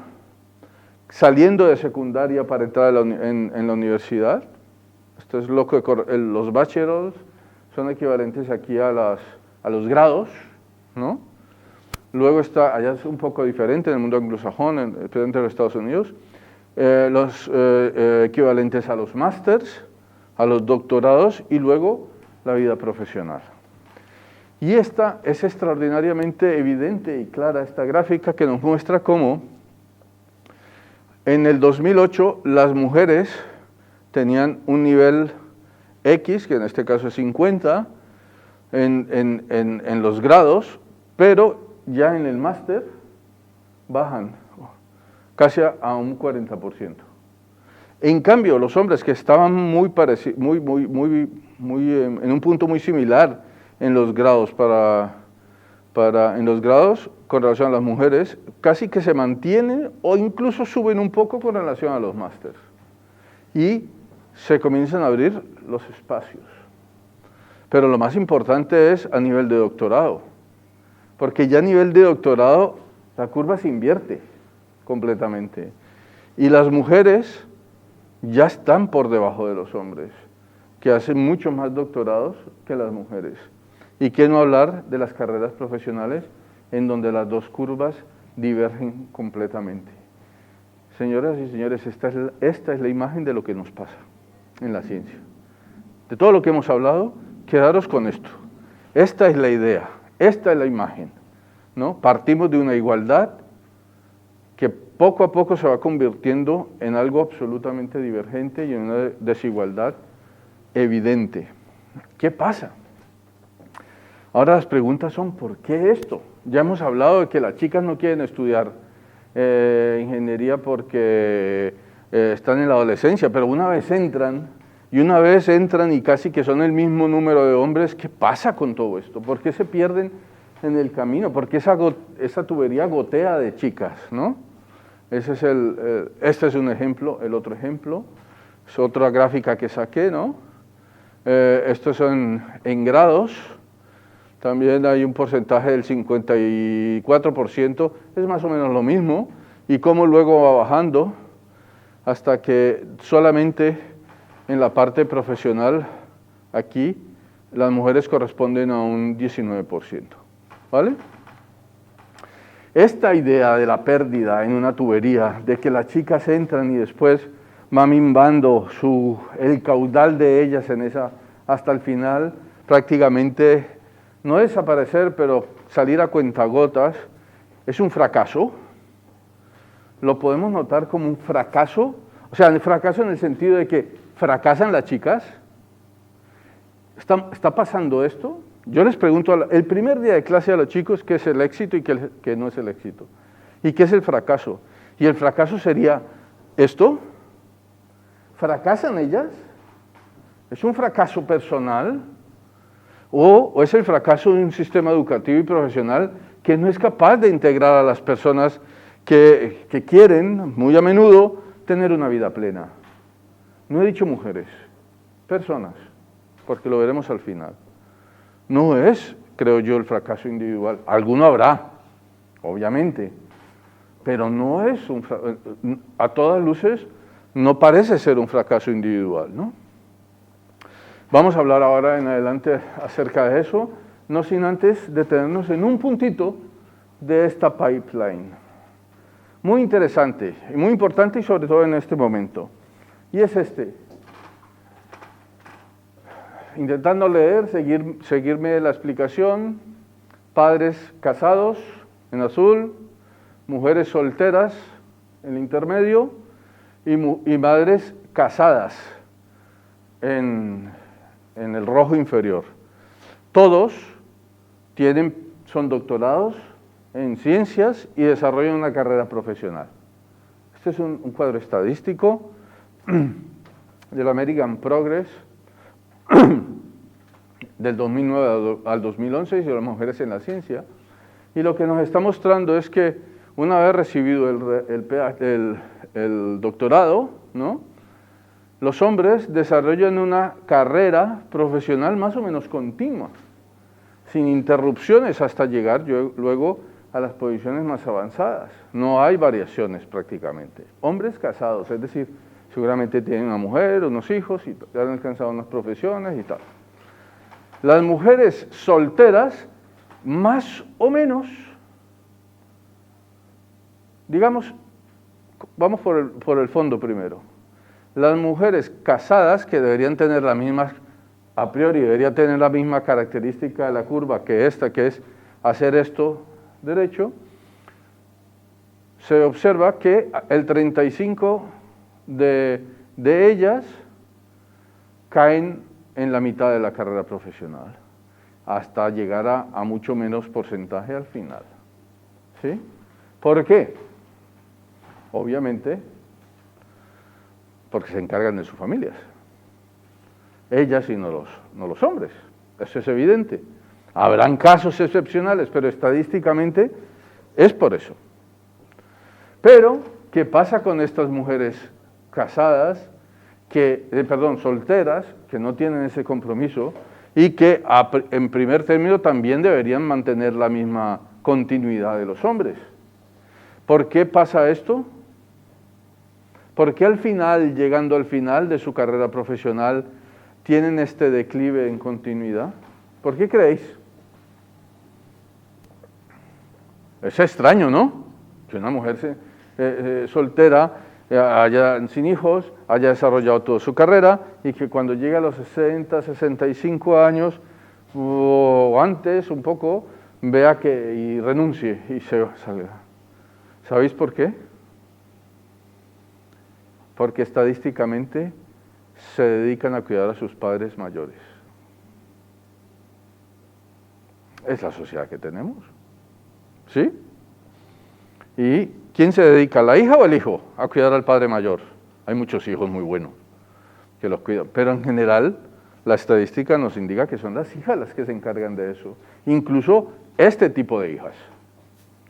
saliendo de secundaria para entrar en la universidad. Esto es lo que los bachelors son equivalentes aquí a los grados, ¿no? Luego está, allá es un poco diferente en el mundo anglosajón, especialmente en los Estados Unidos, los equivalentes a los másters, a los doctorados y luego la vida profesional. Y esta es extraordinariamente evidente y clara, esta gráfica que nos muestra cómo en el 2008 las mujeres tenían un nivel X, que en este caso es 50, en los grados, pero ya en el máster bajan casi a un 40%. En cambio, los hombres que estaban en un punto muy similar en los grados en los grados con relación a las mujeres, casi que se mantienen o incluso suben un poco con relación a los másters. Y se comienzan a abrir los espacios. Pero lo más importante es a nivel de doctorado, porque ya a nivel de doctorado la curva se invierte completamente. Y las mujeres ya están por debajo de los hombres, que hacen mucho más doctorados que las mujeres. Y qué no hablar de las carreras profesionales en donde las dos curvas divergen completamente. Señoras y señores, esta es la imagen de lo que nos pasa en la ciencia. De todo lo que hemos hablado, quedaros con esto. Esta es la idea, esta es la imagen, ¿no? Partimos de una igualdad que poco a poco se va convirtiendo en algo absolutamente divergente y en una desigualdad evidente. ¿Qué pasa? Ahora las preguntas son, ¿por qué esto? Ya hemos hablado de que las chicas no quieren estudiar ingeniería porque están en la adolescencia, pero una vez entran y casi que son el mismo número de hombres, ¿qué pasa con todo esto? ¿Por qué se pierden en el camino? ¿Por qué esa tubería gotea de chicas, ¿no? Este es un ejemplo. El otro ejemplo es otra gráfica que saqué, ¿no? Estos son en grados. También hay un porcentaje del 54%, es más o menos lo mismo, y cómo luego va bajando hasta que solamente en la parte profesional, aquí, las mujeres corresponden a un 19%, ¿vale? Esta idea de la pérdida en una tubería, de que las chicas entran y después va minvando el caudal de ellas hasta el final, prácticamente no desaparecer, pero salir a cuentagotas, es un fracaso. Lo podemos notar como un fracaso, o sea, el fracaso en el sentido de que fracasan las chicas. ¿Está pasando esto? Yo les pregunto el primer día de clase a los chicos qué es el éxito y qué no es el éxito. ¿Y qué es el fracaso? Y el fracaso sería esto. ¿Fracasan ellas? ¿Es un fracaso personal? ¿O es el fracaso de un sistema educativo y profesional que no es capaz de integrar a las personas que quieren, muy a menudo, tener una vida plena? No he dicho mujeres, personas, porque lo veremos al final. No es, creo yo, el fracaso individual. Alguno habrá, obviamente, pero no es a todas luces, no parece ser un fracaso individual, ¿no? Vamos a hablar ahora en adelante acerca de eso, no sin antes detenernos en un puntito de esta pipeline. Muy interesante y muy importante y sobre todo en este momento. Y es este. Intentando leer, seguirme la explicación. Padres casados en azul, mujeres solteras en el intermedio y madres casadas en el rojo inferior. Todos son doctorados en ciencias y desarrollan una carrera profesional. Este es un cuadro estadístico del American Progress del 2009 al 2011 y de las mujeres en la ciencia. Y lo que nos está mostrando es que una vez recibido el doctorado, ¿no?, los hombres desarrollan una carrera profesional más o menos continua, sin interrupciones hasta llegar luego a las posiciones más avanzadas. No hay variaciones prácticamente. Hombres casados, es decir, seguramente tienen una mujer, unos hijos y han alcanzado unas profesiones y tal. Las mujeres solteras, más o menos, digamos, vamos por el fondo primero. Las mujeres casadas, que deberían tener la misma, a priori debería tener la misma característica de la curva que esta, que es hacer esto derecho, se observa que el 35 de ellas caen en la mitad de la carrera profesional, hasta llegar a mucho menos porcentaje al final. ¿Sí? ¿Por qué? Obviamente, porque se encargan de sus familias. Ellas y no los hombres. Eso es evidente. Habrán casos excepcionales, pero estadísticamente es por eso. Pero, ¿qué pasa con estas mujeres casadas, solteras, que no tienen ese compromiso y que en primer término también deberían mantener la misma continuidad de los hombres? ¿Por qué pasa esto? ¿Por qué al final, llegando al final de su carrera profesional, tienen este declive en continuidad? ¿Por qué creéis? Es extraño, ¿no? Que una mujer soltera, sin hijos, haya desarrollado toda su carrera y que cuando llega a los 60, 65 años o antes un poco, vea y renuncie y se salga. ¿Sabéis por qué? Porque estadísticamente se dedican a cuidar a sus padres mayores. Es la sociedad que tenemos. ¿Sí? ¿Y quién se dedica, la hija o el hijo, a cuidar al padre mayor? Hay muchos hijos muy buenos que los cuidan, pero en general la estadística nos indica que son las hijas las que se encargan de eso, incluso este tipo de hijas,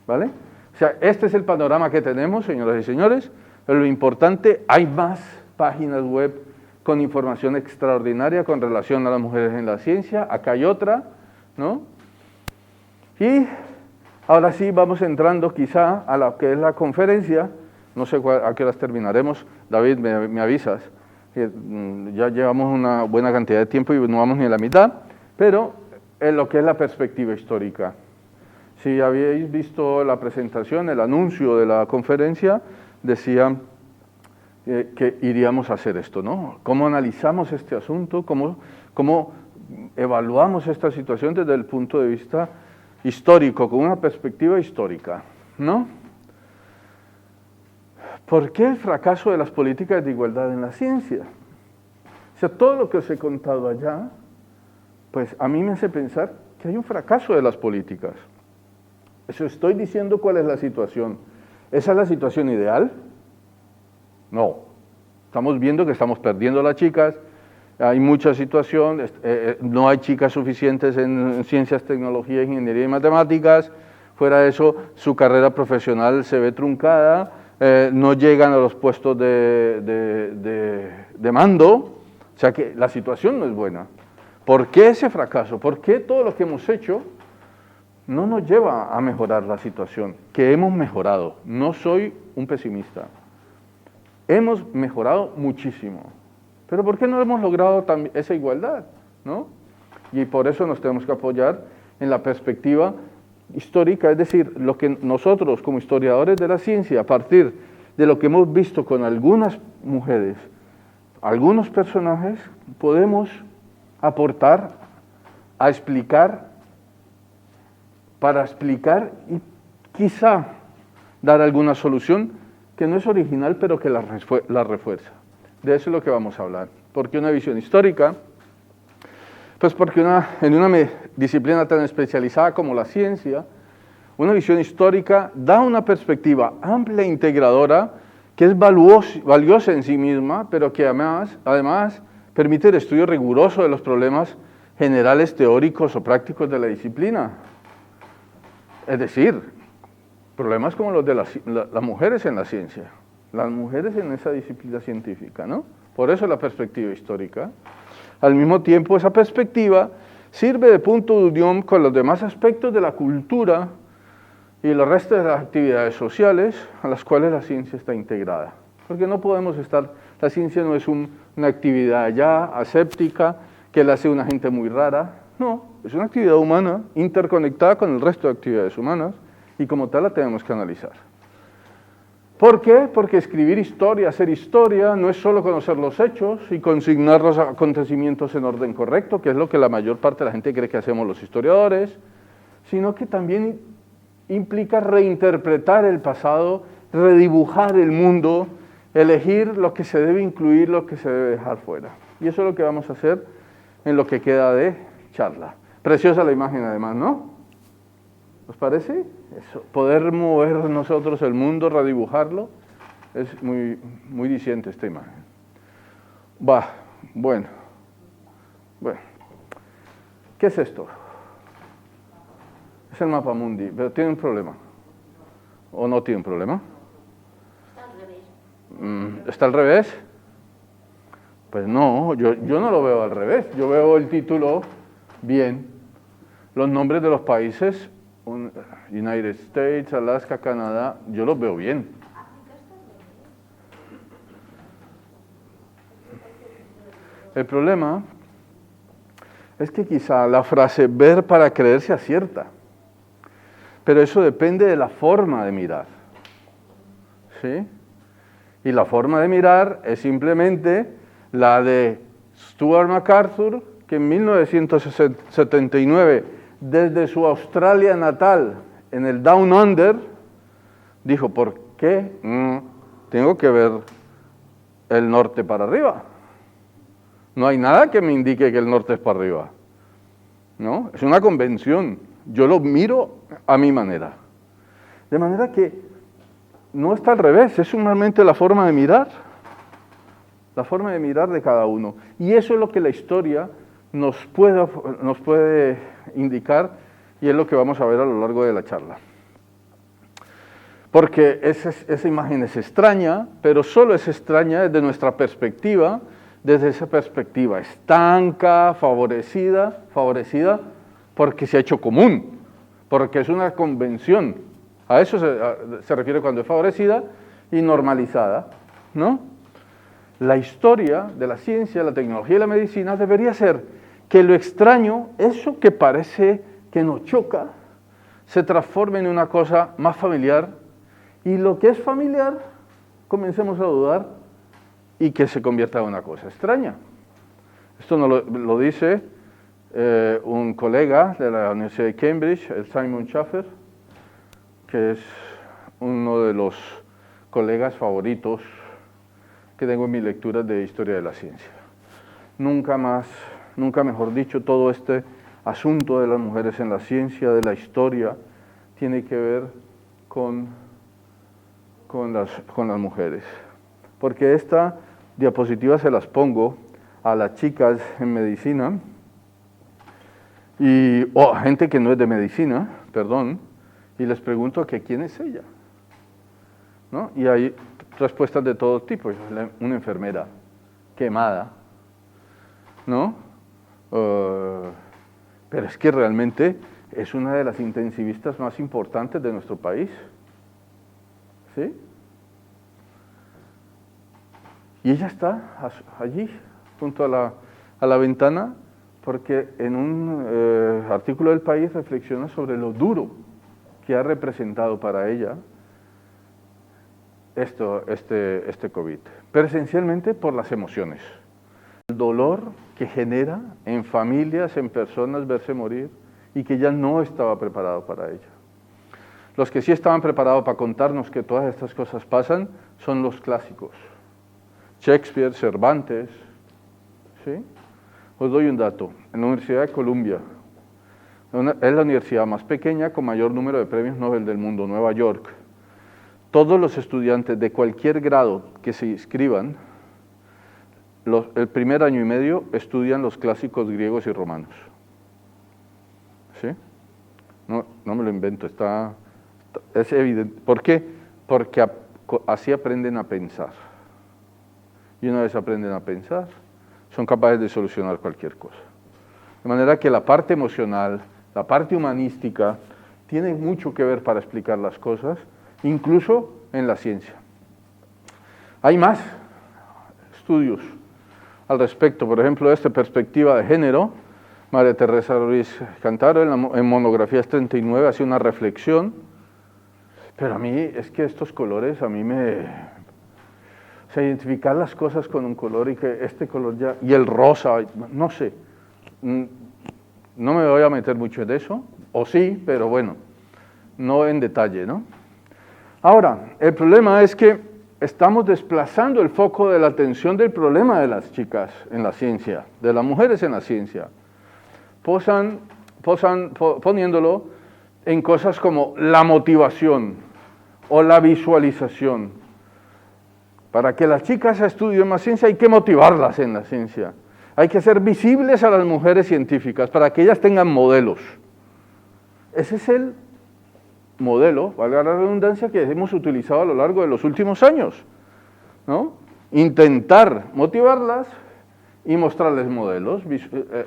¿vale? O sea, este es el panorama que tenemos, señoras y señores, pero lo importante, hay más páginas web con información extraordinaria con relación a las mujeres en la ciencia, acá hay otra, ¿no? Y ahora sí vamos entrando quizá a lo que es la conferencia, no sé a qué horas terminaremos, David, me avisas, que ya llevamos una buena cantidad de tiempo y no vamos ni a la mitad, pero en lo que es la perspectiva histórica. Si habéis visto la presentación, el anuncio de la conferencia, decía que iríamos a hacer esto, ¿no? ¿Cómo analizamos este asunto? ¿Cómo evaluamos esta situación desde el punto de vista histórico, con una perspectiva histórica, ¿no? ¿Por qué el fracaso de las políticas de igualdad en la ciencia? O sea, todo lo que os he contado allá, pues a mí me hace pensar que hay un fracaso de las políticas. Eso estoy diciendo cuál es la situación. ¿Esa es la situación ideal? No. Estamos viendo que estamos perdiendo las chicas, hay mucha situación, no hay chicas suficientes en ciencias, tecnología, ingeniería y matemáticas. Fuera de eso, su carrera profesional se ve truncada, no llegan a los puestos de mando, o sea que la situación no es buena. ¿Por qué ese fracaso? ¿Por qué todo lo que hemos hecho no nos lleva a mejorar la situación? Que hemos mejorado, no soy un pesimista, hemos mejorado muchísimo. Pero ¿por qué no hemos logrado esa igualdad? ¿No? Y por eso nos tenemos que apoyar en la perspectiva histórica, es decir, lo que nosotros como historiadores de la ciencia, a partir de lo que hemos visto con algunas mujeres, algunos personajes, podemos aportar a explicar, para explicar y quizá dar alguna solución que no es original, pero que la refuerza. De eso es lo que vamos a hablar. ¿Por qué una visión histórica? Pues porque en una disciplina tan especializada como la ciencia, una visión histórica da una perspectiva amplia e integradora que es valiosa en sí misma, pero que además permite el estudio riguroso de los problemas generales, teóricos o prácticos de la disciplina. Es decir, problemas como los de las mujeres en la ciencia, las mujeres en esa disciplina científica, ¿no? Por eso la perspectiva histórica. Al mismo tiempo, esa perspectiva sirve de punto de unión con los demás aspectos de la cultura y los restos de las actividades sociales a las cuales la ciencia está integrada. Porque no podemos la ciencia no es una actividad ya aséptica que la hace una gente muy rara, no, es una actividad humana interconectada con el resto de actividades humanas y como tal la tenemos que analizar. ¿Por qué? Porque escribir historia, hacer historia, no es solo conocer los hechos y consignar los acontecimientos en orden correcto, que es lo que la mayor parte de la gente cree que hacemos los historiadores, sino que también implica reinterpretar el pasado, redibujar el mundo, elegir lo que se debe incluir, lo que se debe dejar fuera. Y eso es lo que vamos a hacer en lo que queda de charla. Preciosa la imagen además, ¿no? ¿Os parece? Eso, poder mover nosotros el mundo, redibujarlo, es muy, muy diciente esta imagen. Bueno. ¿Qué es esto? Es el mapa mundi, pero tiene un problema. ¿O no tiene un problema? Está al revés. ¿Está al revés? Pues no, yo no lo veo al revés. Yo veo el título bien. Los nombres de los países, United States, Alaska, Canadá, yo los veo bien. El problema es que quizá la frase ver para creer se acierta, pero eso depende de la forma de mirar, ¿sí? Y la forma de mirar es simplemente la de Stuart MacArthur, que en 1979, desde su Australia natal, en el Down Under, dijo, ¿por qué tengo que ver el norte para arriba? No hay nada que me indique que el norte es para arriba, ¿no? Es una convención, yo lo miro a mi manera. De manera que no está al revés, es solamente la forma de mirar de cada uno. Y eso es lo que la historia nos puede indicar y es lo que vamos a ver a lo largo de la charla. Porque esa imagen es extraña, pero solo es extraña desde nuestra perspectiva, desde esa perspectiva estanca, favorecida porque se ha hecho común, porque es una convención. A eso se refiere cuando es favorecida y normalizada, ¿no? La historia de la ciencia, la tecnología y la medicina debería ser que lo extraño, eso que parece que nos choca, se transforme en una cosa más familiar y lo que es familiar comencemos a dudar y que se convierta en una cosa extraña. Esto nos lo dice un colega de la Universidad de Cambridge, el Simon Schaffer, que es uno de los colegas favoritos que tengo en mis lecturas de historia de la ciencia. Nunca mejor dicho, todo este asunto de las mujeres en la ciencia, de la historia, tiene que ver con las mujeres. Porque esta diapositiva se las pongo a las chicas en medicina o a gente que no es de medicina, perdón, y les pregunto que quién es ella, ¿no? Y hay respuestas de todo tipo. Una enfermera quemada, ¿no? Pero es que realmente es una de las intensivistas más importantes de nuestro país, ¿sí? Y ella está allí, junto a la ventana, porque en un artículo del País reflexiona sobre lo duro que ha representado para ella este COVID, pero esencialmente por las emociones. El dolor que genera en familias, en personas, verse morir, y que ya no estaba preparado para ello. Los que sí estaban preparados para contarnos que todas estas cosas pasan son los clásicos. Shakespeare, Cervantes, ¿sí? Os doy un dato. En la Universidad de Columbia, es la universidad más pequeña con mayor número de premios Nobel del mundo, Nueva York. Todos los estudiantes de cualquier grado que se inscriban, el primer año y medio estudian los clásicos griegos y romanos. ¿Sí? No me lo invento, es evidente. ¿Por qué? Porque así aprenden a pensar. Y una vez aprenden a pensar, son capaces de solucionar cualquier cosa. De manera que la parte emocional, la parte humanística, tiene mucho que ver para explicar las cosas, incluso en la ciencia. Hay más estudios al respecto, por ejemplo, esta perspectiva de género. María Teresa Ruiz Cantaro en Monografías 39 hace una reflexión, pero a mí es que estos colores a mí o sea, identificar las cosas con un color y que este color ya, y el rosa, no sé, no me voy a meter mucho en eso, o sí, pero bueno, no en detalle, ¿no? Ahora, el problema es que estamos desplazando el foco de la atención del problema de las chicas en la ciencia, de las mujeres en la ciencia, poniéndolo en cosas como la motivación o la visualización. Para que las chicas estudien más ciencia hay que motivarlas en la ciencia. Hay que hacer visibles a las mujeres científicas para que ellas tengan modelos. Ese es el modelo, valga la redundancia, que hemos utilizado a lo largo de los últimos años, ¿no? Intentar motivarlas y mostrarles modelos,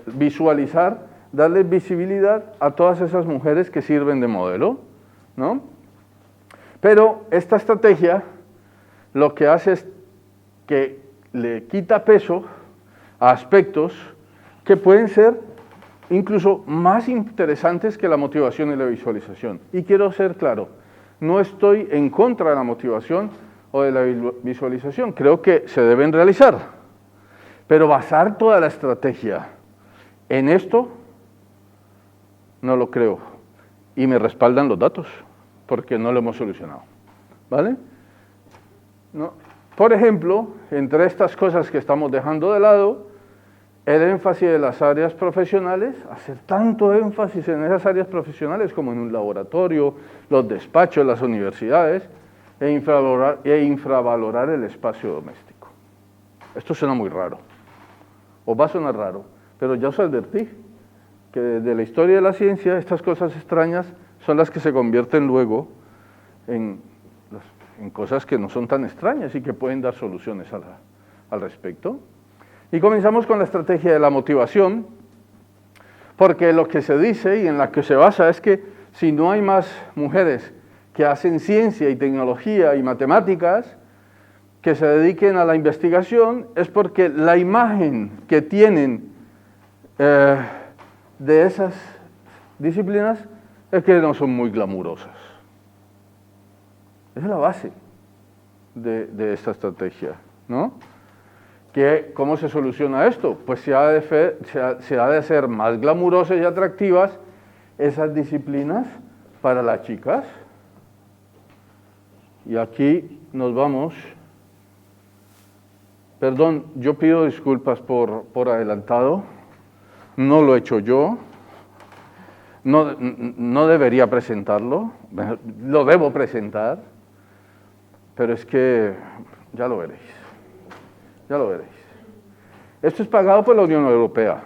visualizar, darles visibilidad a todas esas mujeres que sirven de modelo, ¿no? Pero esta estrategia lo que hace es que le quita peso a aspectos que pueden ser incluso más interesantes que la motivación y la visualización. Y quiero ser claro, no estoy en contra de la motivación o de la visualización, creo que se deben realizar, pero basar toda la estrategia en esto, no lo creo, y me respaldan los datos, porque no lo hemos solucionado, ¿vale? No. Por ejemplo, entre estas cosas que estamos dejando de lado, el énfasis de las áreas profesionales, hacer tanto énfasis en esas áreas profesionales como en un laboratorio, los despachos, las universidades, e infravalorar el espacio doméstico. Esto suena muy raro, o va a sonar raro, pero ya os advertí que desde la historia de la ciencia estas cosas extrañas son las que se convierten luego en cosas que no son tan extrañas y que pueden dar soluciones al respecto. Y comenzamos con la estrategia de la motivación, porque lo que se dice y en la que se basa es que si no hay más mujeres que hacen ciencia y tecnología y matemáticas, que se dediquen a la investigación, es porque la imagen que tienen de esas disciplinas es que no son muy glamurosas. Esa es la base de esta estrategia, ¿no? ¿Cómo se soluciona esto? Pues se ha de hacer más glamurosas y atractivas esas disciplinas para las chicas. Y aquí nos vamos. Perdón, yo pido disculpas por adelantado. No lo he hecho yo. No debería presentarlo. Lo debo presentar. Pero es que ya lo veréis. Ya lo veréis. Esto es pagado por la Unión Europea.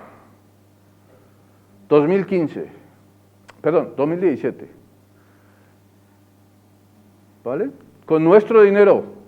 2017. ¿Vale? Con nuestro dinero.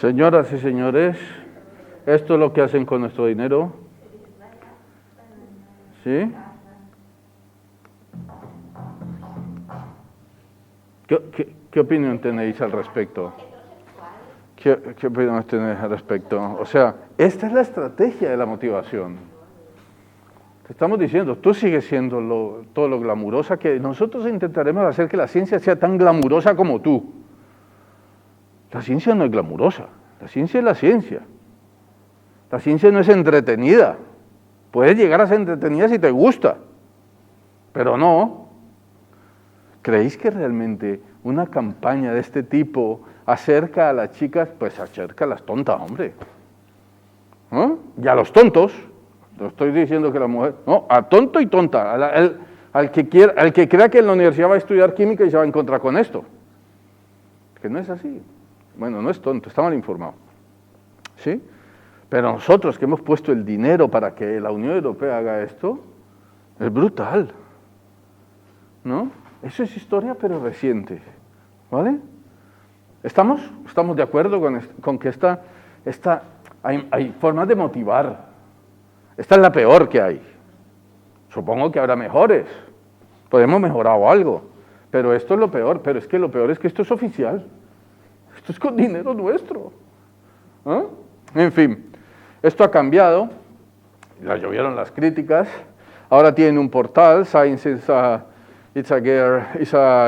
Señoras y señores, esto es lo que hacen con nuestro dinero. ¿Sí? ¿Qué opinión tenéis al respecto? ¿Qué opinión tenéis al respecto? O sea, esta es la estrategia de la motivación. Te estamos diciendo, tú sigues siendo todo lo glamurosa que nosotros intentaremos hacer que la ciencia sea tan glamurosa como tú. La ciencia no es glamurosa, la ciencia es la ciencia. La ciencia no es entretenida. Puedes llegar a ser entretenida si te gusta, pero no. ¿Creéis que realmente una campaña de este tipo acerca a las chicas? Pues acerca a las tontas, hombre. ¿No? Y a los tontos, no estoy diciendo que la mujer, no, a tonto y tonta, al que crea que en la universidad va a estudiar química y se va a encontrar con esto. Que no es así. Bueno, no es tonto, está mal informado. ¿Sí? Pero nosotros que hemos puesto el dinero para que la Unión Europea haga esto, es brutal. ¿no? Eso es historia, pero reciente, ¿vale? ¿Estamos de acuerdo con que hay formas de motivar? Esta es la peor que hay. Supongo que habrá mejores. Podemos mejorado algo. Pero esto es lo peor. Pero es que lo peor es que esto es oficial. Esto es con dinero nuestro. ¿Ah? En fin, esto ha cambiado. Ya llovieron las críticas. Ahora tienen un portal. Science is a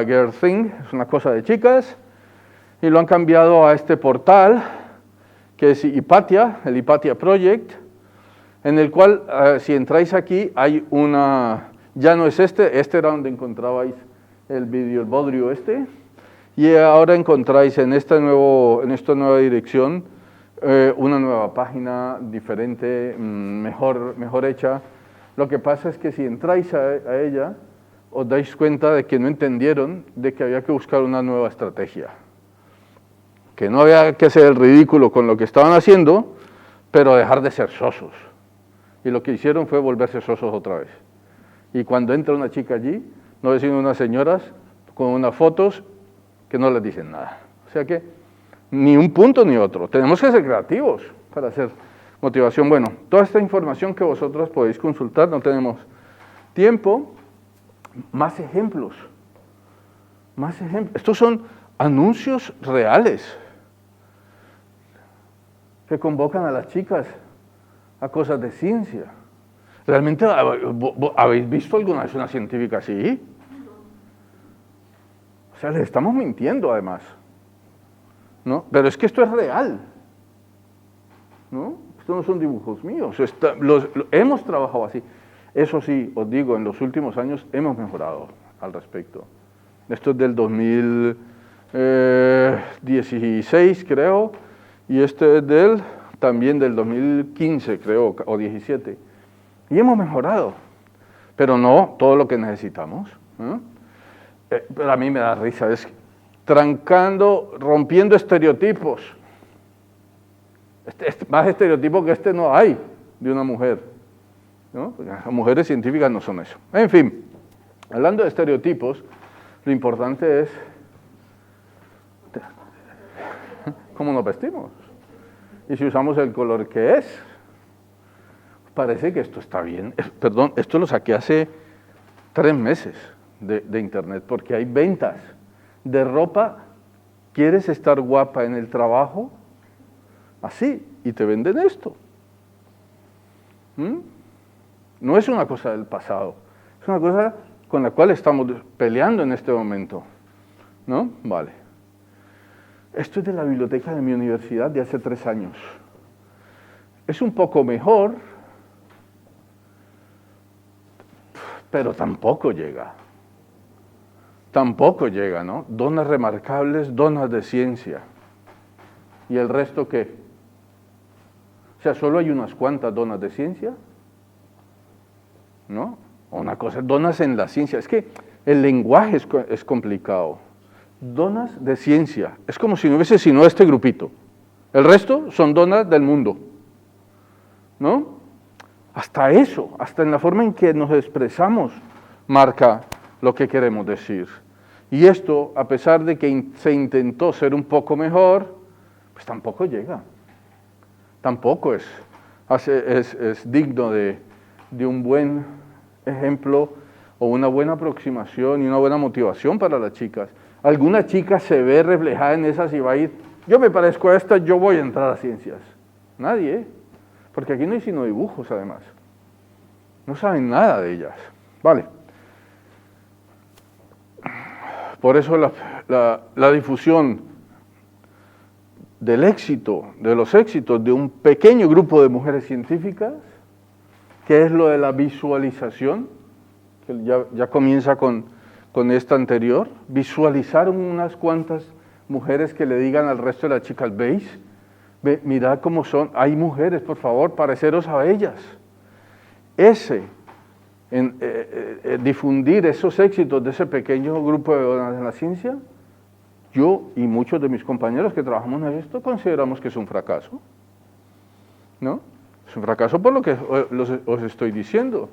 girl thing. Es una cosa de chicas. Y lo han cambiado a este portal, que es Hypatia, el Hypatia Project, en el cual, si entráis aquí, hay ya no es este era donde encontrabais el vídeo, el bodrio y ahora encontráis en esta nueva dirección una nueva página diferente, mejor hecha. Lo que pasa es que si entráis a ella, os dais cuenta de que no entendieron de que había que buscar una nueva estrategia. Que no había que hacer el ridículo con lo que estaban haciendo, pero dejar de ser sosos. Y lo que hicieron fue volverse sosos otra vez. Y cuando entra una chica allí, no ves sino unas señoras con unas fotos que no les dicen nada. O sea que ni un punto ni otro. Tenemos que ser creativos para hacer motivación. Bueno, toda esta información que vosotros podéis consultar, no tenemos tiempo. Más ejemplos. Más ejemplos. Estos son anuncios reales que convocan a las chicas a cosas de ciencia. ¿Realmente habéis visto alguna vez una científica así? O sea, les estamos mintiendo además, ¿no? Pero es que esto es real, ¿no? Esto no son dibujos míos, hemos trabajado así. Eso sí, os digo, en los últimos años hemos mejorado al respecto. Esto es del 2016, creo, y este es también del 2015, creo, o 17. Y hemos mejorado, pero no todo lo que necesitamos, ¿no? Pero a mí me da risa, es rompiendo estereotipos. Más estereotipos que no hay de una mujer, ¿no? Las mujeres científicas no son eso. En fin, hablando de estereotipos, lo importante es cómo nos vestimos. Y si usamos el color que es, parece que esto está bien. Perdón, esto lo saqué hace 3 meses de internet, porque hay ventas de ropa. ¿Quieres estar guapa en el trabajo? Así, y te venden esto. No es una cosa del pasado, es una cosa con la cual estamos peleando en este momento, ¿no? Vale. Esto es de la biblioteca de mi universidad de hace 3 años. Es un poco mejor, pero tampoco llega. Tampoco llega, ¿no? Donas remarcables, donas de ciencia. ¿Y el resto qué? O sea, solo hay unas cuantas donas de ciencia, ¿no? Una cosa, donas en la ciencia. Es que el lenguaje es complicado. Donas de ciencia. Es como si no hubiese sino este grupito. El resto son donas del mundo, ¿no? Hasta eso, hasta en la forma en que nos expresamos, marca lo que queremos decir. Y esto, a pesar de que se intentó ser un poco mejor, pues tampoco llega. Tampoco es digno de un buen ejemplo o una buena aproximación y una buena motivación para las chicas. ¿Alguna chica se ve reflejada en esas y va a ir, yo me parezco a esta, yo voy a entrar a ciencias? Nadie, ¿eh? Porque aquí no hay sino dibujos, además. No saben nada de ellas. Vale. Por eso la difusión del éxito, de los éxitos de un pequeño grupo de mujeres científicas, que es lo de la visualización, que ya comienza con esta anterior, visualizar unas cuantas mujeres que le digan al resto de las chicas, ¿veis? Mirad cómo son, hay mujeres, por favor, pareceros a ellas. Difundir esos éxitos de ese pequeño grupo de donas en la ciencia, yo y muchos de mis compañeros que trabajamos en esto consideramos que es un fracaso, ¿no? Es un fracaso por lo que os estoy diciendo.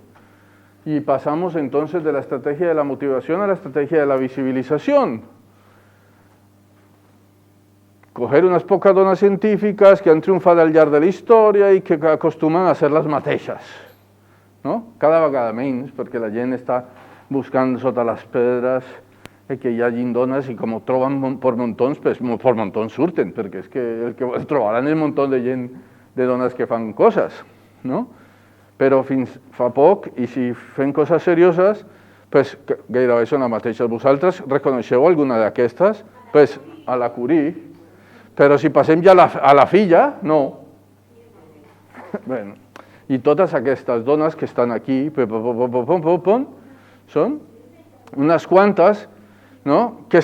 Y pasamos entonces de la estrategia de la motivación a la estrategia de la visibilización. Coger unas pocas dones científicas que han triunfado al llarg de la història i que acostumen a ser les mateixes, no? Cada vegada menys, perquè la gent està buscant sota les pedres que hi hagin dones i com ho troben per muntons, pues per muntons surten, perquè és que el que trobaran és un munt de gent, de dones que fan coses, no? Però fins fa poc, i si fem coses serioses, pues gairebé són les mateixes. Vosaltres reconeixeu alguna d'aquestes? Pues a la Curie. Però si passem ja a la filla, no. Bueno, i totes aquestes dones que estan aquí, són unes quantes, no? que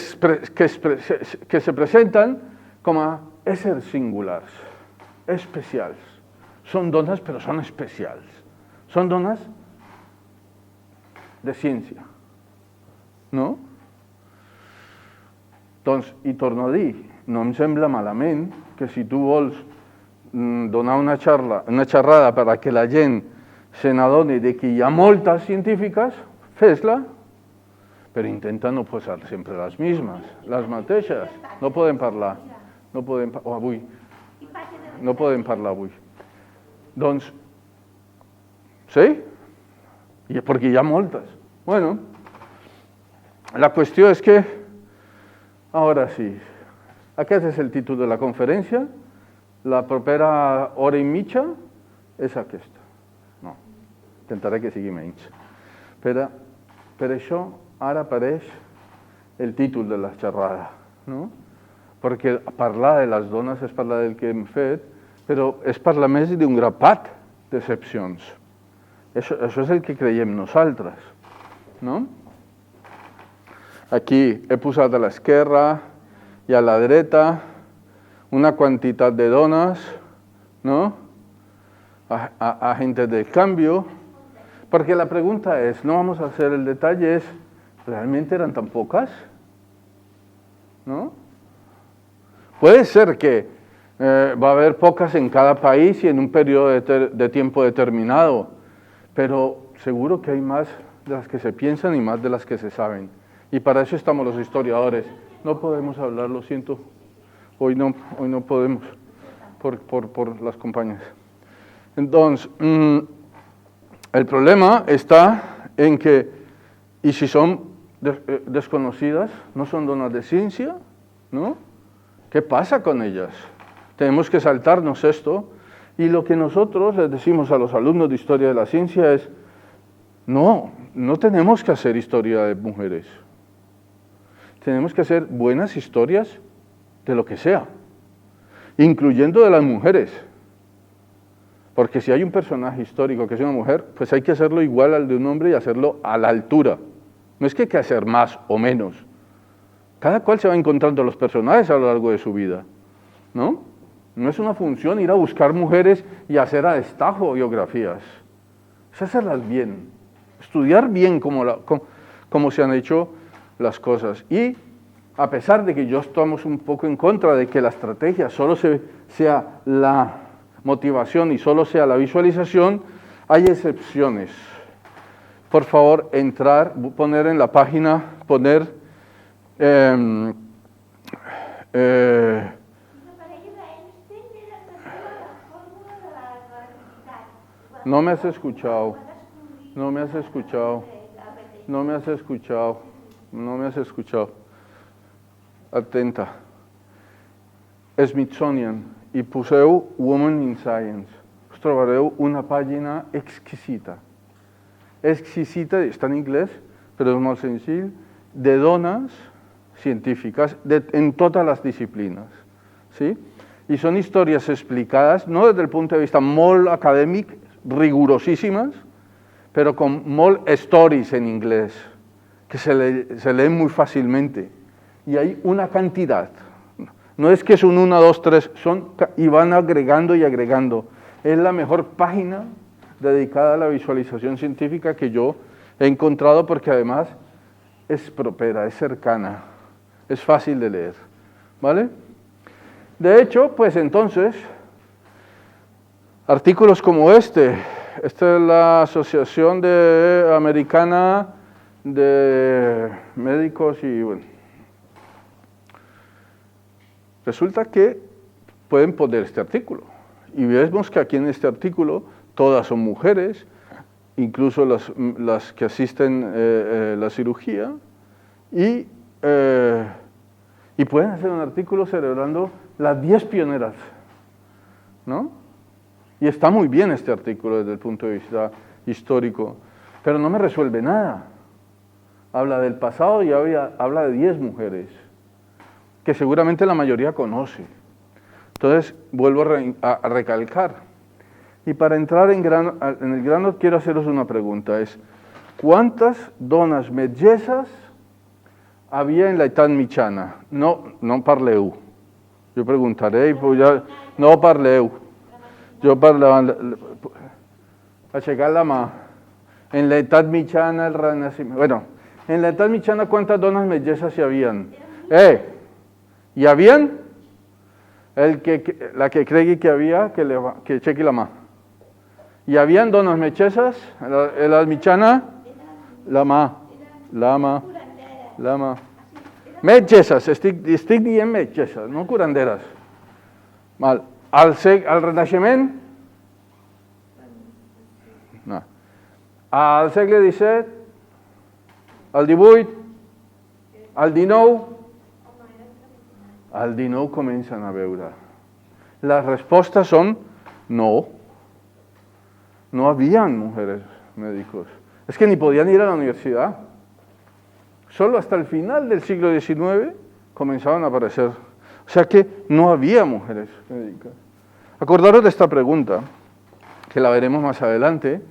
se presenten com a éssers singulars, especials. Són dones, però són especials. Són dones de ciència, no? Doncs, i torno a dir, no em sembla malament que si tu vols donar una xerrada per a que la gent se n'adoni de que hi ha moltes científiques, fes-la, però intenta no posar sempre les mismes, les mateixes. No podem parlar, no podem parlar avui. Doncs, sí? Perquè hi ha moltes. Bueno, la qüestió és que, ara sí, aquest és el títol de la conferència, la propera hora i mitja és aquesta. No, intentaré que sigui menys. Per això ara apareix el títol de la xerrada, no? Perquè parlar de les dones és parlar del que hem fet, però és parlar més d'un grapat d'excepcions. Això és el que creiem nosaltres, no? Aquí he posat a l'esquerra i a la dreta una quantitat de dones, no? Agentes del cambio, porque la pregunta es, no vamos a hacer el detalle, es, ¿realmente eran tan pocas? ¿No? Puede ser que va a haber pocas en cada país y en un periodo de tiempo determinado, pero seguro que hay más de las que se piensan y más de las que se saben. Y para eso estamos los historiadores. No podemos hablar, lo siento, hoy no podemos, por las compañías. Entonces, el problema está en que, y si son desconocidas, no son donas de ciencia, ¿no? ¿Qué pasa con ellas? Tenemos que saltarnos esto, y lo que nosotros les decimos a los alumnos de Historia de la Ciencia es, no tenemos que hacer historia de mujeres. Tenemos que hacer buenas historias de lo que sea, incluyendo de las mujeres. Porque si hay un personaje histórico que es una mujer, pues hay que hacerlo igual al de un hombre y hacerlo a la altura. No es que hay que hacer más o menos. Cada cual se va encontrando los personajes a lo largo de su vida, ¿no? No es una función ir a buscar mujeres y hacer a destajo biografías. Es hacerlas bien, estudiar bien cómo se han hecho las cosas. Y a pesar de que yo estamos un poco en contra de que la estrategia solo sea la motivación y solo sea la visualización, hay excepciones. Por favor, poner en la página, no me has escuchado. Atenta. Smithsonian, i poseu Women in Science. Us trobareu una pàgina exquisita. Exquisita, està en anglès, però és molt senzill, de dones científiques en totes les disciplines. ¿Sí? Y son historias explicadas, no desde el punto de vista molt acadèmic, rigurosísimas, pero con molt stories en inglés, que se leen muy fácilmente. Y hay una cantidad. No es que son 1, 2, 3, y van agregando y agregando. Es la mejor página dedicada a la visualización científica que yo he encontrado, porque además es propera, es cercana, es fácil de leer, ¿vale? De hecho, pues entonces, artículos como este, esta es la Asociación Americana de Médicos y bueno. Resulta que pueden poner este artículo. Y vemos que aquí en este artículo todas son mujeres, incluso las que asisten la cirugía, y pueden hacer un artículo celebrando las 10 pioneras, ¿no? Y está muy bien este artículo desde el punto de vista histórico, pero no me resuelve nada. Habla del pasado y habla de 10 mujeres, que seguramente la mayoría conoce. Entonces, vuelvo a recalcar. Y para entrar en el grano, quiero haceros una pregunta. ¿Cuántas donas metgesas había en la Edat Mitjana? No parleu. Yo preguntaré, pues ya, no parleu. Yo parlava, a checar la mà. En la Edat Mitjana, el Renacimiento. Bueno, en la Edat Mitjana, ¿cuántas donas metgesas se habían? ¿Y habían? La que cree que había, que cheque la mà. ¿Y habían donas metgesas en la Mitjana? La mà. Metgesas, estic dient metgesas, no curanderes. Val. Al Renaixement? No. Al segle XVII? Al XVIII? Al XIX? Al XIX comencen a veure. Les respostes són no. No habían mujeres médicos. Es que ni podían ir a la universidad. Solo hasta el final del siglo XIX comenzaban a aparecer. O sea que no había mujeres médicas. Acordaros de esta pregunta, que la veremos más adelante,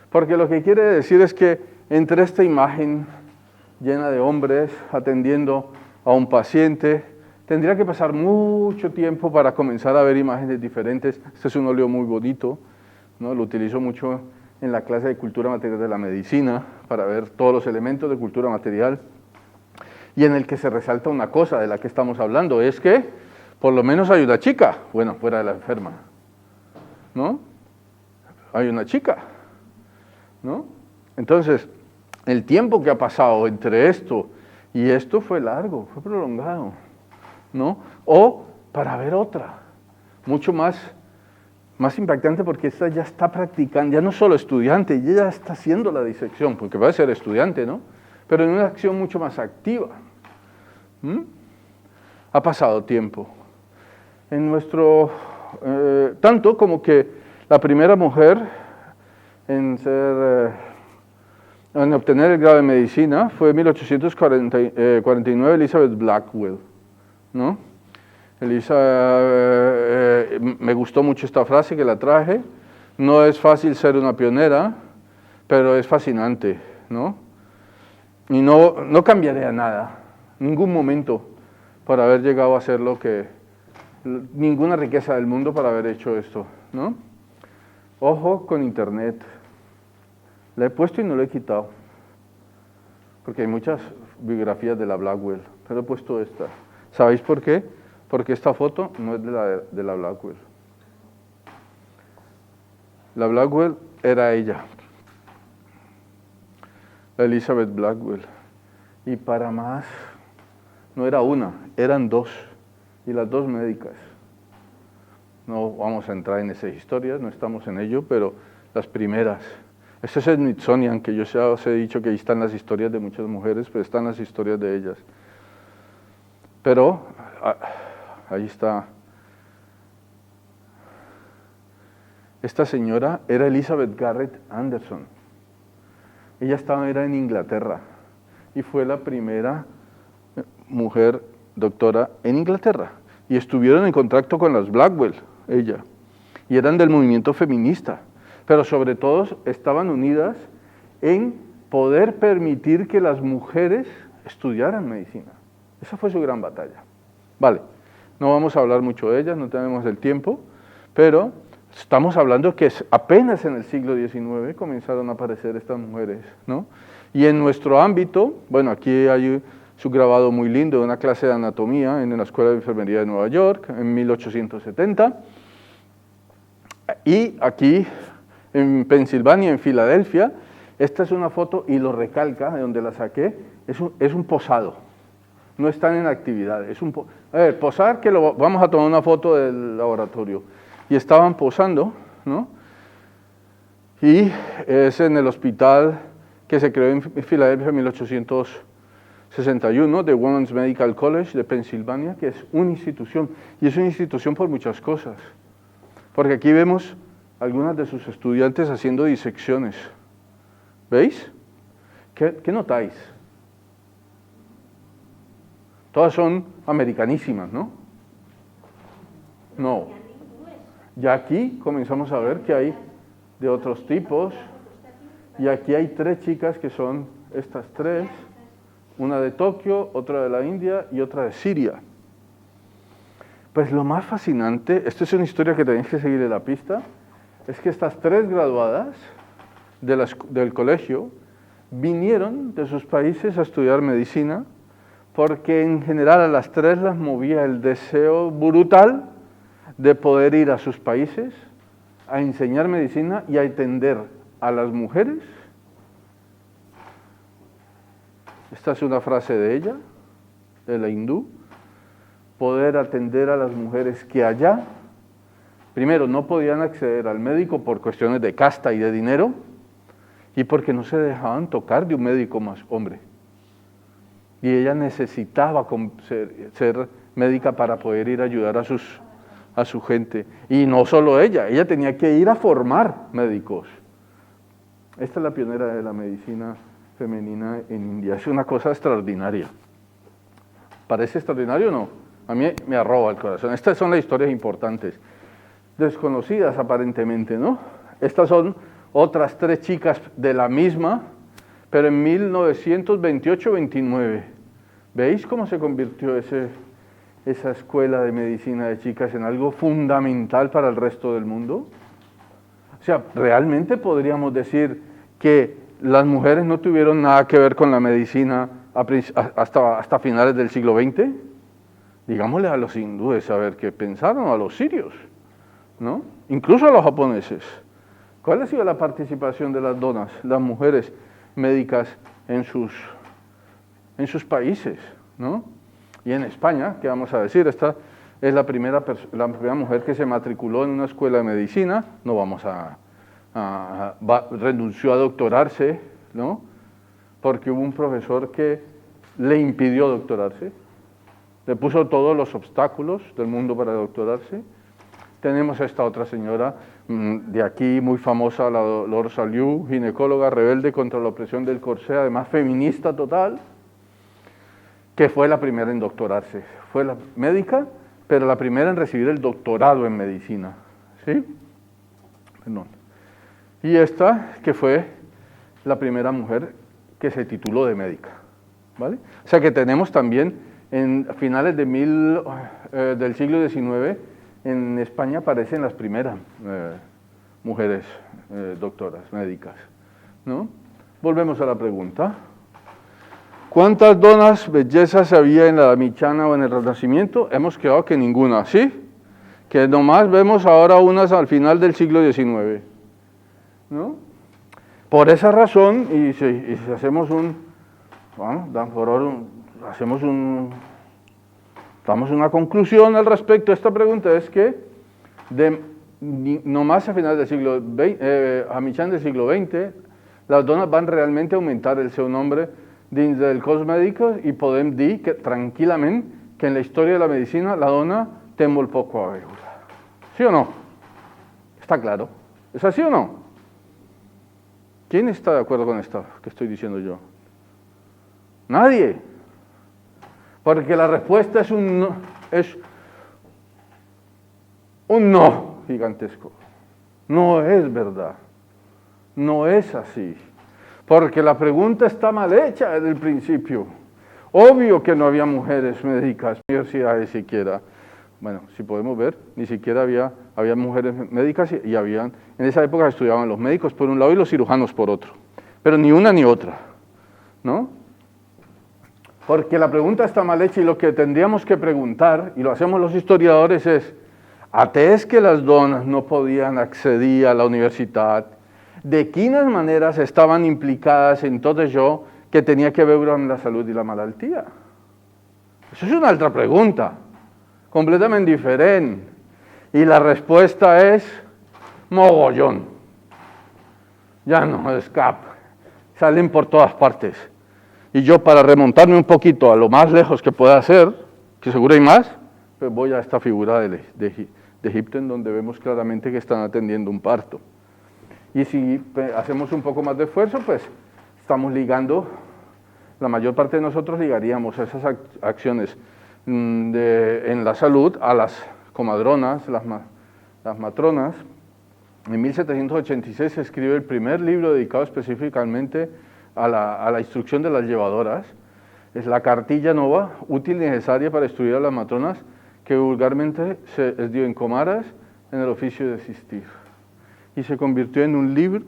porque lo que quiere decir es que entre esta imagen llena de hombres atendiendo a un paciente, tendría que pasar mucho tiempo para comenzar a ver imágenes diferentes. Este es un óleo muy bonito, ¿no? Lo utilizo mucho en la clase de cultura material de la medicina para ver todos los elementos de cultura material, y en el que se resalta una cosa de la que estamos hablando, es que por lo menos hay una chica, bueno, fuera de la enferma, ¿no? Hay una chica, ¿no? Entonces, el tiempo que ha pasado entre esto y esto fue largo, fue prolongado, ¿no? O para ver otra, mucho más impactante, porque esta ya está practicando, ya no solo estudiante, ella ya está haciendo la disección, porque va a ser estudiante, ¿no? Pero en una acción mucho más activa. Ha pasado tiempo. En tanto como que la primera mujer en obtener el grado de medicina fue en 1849 Elizabeth Blackwell, ¿no? Me gustó mucho esta frase que la traje: no es fácil ser una pionera, pero es fascinante, ¿no? Y no cambiaré a nada, ningún momento, por haber llegado a hacer ninguna riqueza del mundo para haber hecho esto, ¿no? Ojo con internet, la he puesto y no la he quitado, porque hay muchas biografías de la Blackwell, pero he puesto esta. ¿Sabéis por qué? Porque esta foto no es de la Blackwell. La Blackwell era ella, la Elizabeth Blackwell, y para más, no era una, eran dos, y las dos médicas. No vamos a entrar en esas historias, no estamos en ello, pero las primeras. Este es el Smithsonian, que yo ya os he dicho que ahí están las historias de muchas mujeres, pero están las historias de ellas. Pero ahí está. Esta señora era Elizabeth Garrett Anderson. Ella era en Inglaterra y fue la primera mujer doctora en Inglaterra. Y estuvieron en contacto con las Blackwell, ella, y eran del movimiento feminista, pero sobre todo estaban unidas en poder permitir que las mujeres estudiaran medicina. Esa fue su gran batalla. Vale, no vamos a hablar mucho de ellas, no tenemos el tiempo, pero estamos hablando que apenas en el siglo XIX comenzaron a aparecer estas mujeres, ¿no? Y en nuestro ámbito, bueno, aquí hay su grabado muy lindo de una clase de anatomía en la Escuela de Enfermería de Nueva York en 1870, y aquí en Pensilvania, en Filadelfia. Esta es una foto, y lo recalca, de donde la saqué, es un posado. No están en actividad. A ver, posar, que vamos a tomar una foto del laboratorio. Y estaban posando, ¿no? Y es en el hospital que se creó en Filadelfia en 1861, de Women's Medical College de Pensilvania, que es una institución. Y es una institución por muchas cosas. Porque aquí vemos algunas de sus estudiantes haciendo disecciones. ¿Veis? ¿Qué notáis? Todas son americanísimas, ¿no? No. Ya aquí comenzamos a ver que hay de otros tipos. Y aquí hay 3 chicas que son estas 3. Una de Tokio, otra de la India y otra de Siria. Pues lo más fascinante, esto es una historia que tenéis que seguir en la pista, es que estas 3 graduadas del colegio vinieron de sus países a estudiar medicina, porque en general a las 3 las movía el deseo brutal de poder ir a sus países a enseñar medicina y a atender a las mujeres. Esta es una frase de ella, de la hindú: poder atender a las mujeres que allá, primero, no podían acceder al médico por cuestiones de casta y de dinero, y porque no se dejaban tocar de un médico más hombre. Y ella necesitaba ser médica para poder ir a ayudar a su gente. Y no solo ella tenía que ir a formar médicos. Esta es la pionera de la medicina femenina en India. Es una cosa extraordinaria. ¿Parece extraordinario o no? A mí me arroba el corazón. Estas son las historias importantes. Desconocidas aparentemente, ¿no? Estas son otras 3 chicas de la misma, pero en 1928-29. ¿Veis cómo se convirtió esa escuela de medicina de chicas en algo fundamental para el resto del mundo? O sea, ¿realmente podríamos decir que las mujeres no tuvieron nada que ver con la medicina hasta finales del siglo XX? Digámosle a los hindúes a ver qué pensaron, a los sirios, ¿no? Incluso a los japoneses. ¿Cuál ha sido la participación de las donas, las mujeres médicas en sus países, ¿no? Y en España, ¿qué vamos a decir? Esta es la primera mujer que se matriculó en una escuela de medicina. No vamos renunció a doctorarse, ¿no? Porque hubo un profesor que le impidió doctorarse, le puso todos los obstáculos del mundo para doctorarse. Tenemos a esta otra señora de aquí, muy famosa, la Lor Saliu, ginecóloga rebelde contra la opresión del corsé, además feminista total, que fue la primera en doctorarse. Fue la médica, pero la primera en recibir el doctorado en medicina. ¿Sí? Perdón. Y esta, que fue la primera mujer que se tituló de médica. ¿Vale? O sea que tenemos también, en finales del siglo XIX, en España aparecen las primeras mujeres doctoras, médicas, ¿no? Volvemos a la pregunta. ¿Cuántas donas bellezas había en la Edad Mitjana o en el Renacimiento? Hemos quedado que ninguna, ¿sí? Que nomás vemos ahora unas al final del siglo XIX, ¿no? Por esa razón, y si hacemos damos una conclusión al respecto de esta pregunta, es que nomás a finales del siglo XX, a mitjan del siglo XX, las donas van realmente a aumentar el seu nombre dins del cos mèdic i podem dir que, tranquil·lament que en la història de la medicina la dona té molt poc a veure. ¿Sí o no? ¿Está claro? ¿Es así o no? ¿Quién está de acuerdo con esto que estoy diciendo yo? Nadie. Porque la respuesta es un no gigantesco. No es verdad. No es así. Porque la pregunta está mal hecha desde el principio. Obvio que no había mujeres médicas, universidades siquiera. Bueno, si podemos ver, ni siquiera había mujeres médicas y en esa época estudiaban los médicos por un lado y los cirujanos por otro. Pero ni una ni otra, ¿no? Porque la pregunta está mal hecha y lo que tendríamos que preguntar, y lo hacemos los historiadores, es: atès que las donas no podían acceder a la universidad de quinas maneras estaban implicadas en todo ello que tenía que ver con la salud y la malaltía. Eso es una altra pregunta, completamente diferente. Y la respuesta es mogollón. Ya no escapa. Salen por todas partes. Y yo, para remontarme un poquito a lo más lejos que pueda hacer, que seguro hay más, pues voy a esta figura de Egipto, en donde vemos claramente que están atendiendo un parto. Y si hacemos un poco más de esfuerzo, pues estamos ligando, la mayor parte de nosotros ligaríamos esas acciones en la salud a las comadronas, las matronas. En 1786 se escribe el primer libro dedicado específicamente a la instrucción de las llevadoras. Es la cartilla nova, útil y necesaria para instruir a las matronas, que vulgarmente se les dio en comaras en el oficio de asistir. Y se convirtió en un libro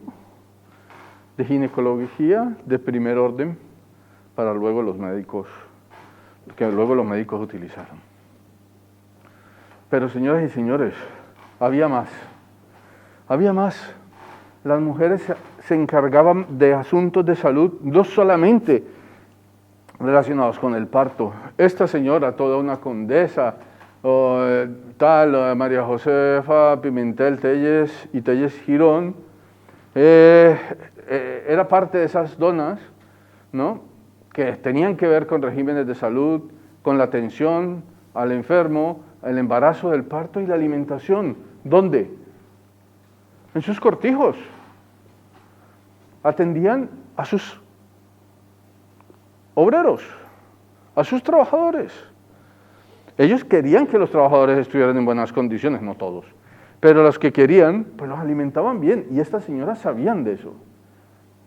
de ginecología de primer orden para luego los médicos, que luego los médicos utilizaron. Pero señoras y señores, había más. Había más. Las mujeres se encargaban de asuntos de salud, no solamente relacionados con el parto. Esta señora, toda una condesa, María Josefa Pimentel Telles y Telles Girón, era parte de esas donas, ¿no?, que tenían que ver con regímenes de salud, con la atención al enfermo, el embarazo del parto y la alimentación. ¿Dónde? En sus cortijos. Atendían a sus obreros, a sus trabajadores. Ellos querían que los trabajadores estuvieran en buenas condiciones, no todos, pero los que querían, pues los alimentaban bien, y estas señoras sabían de eso,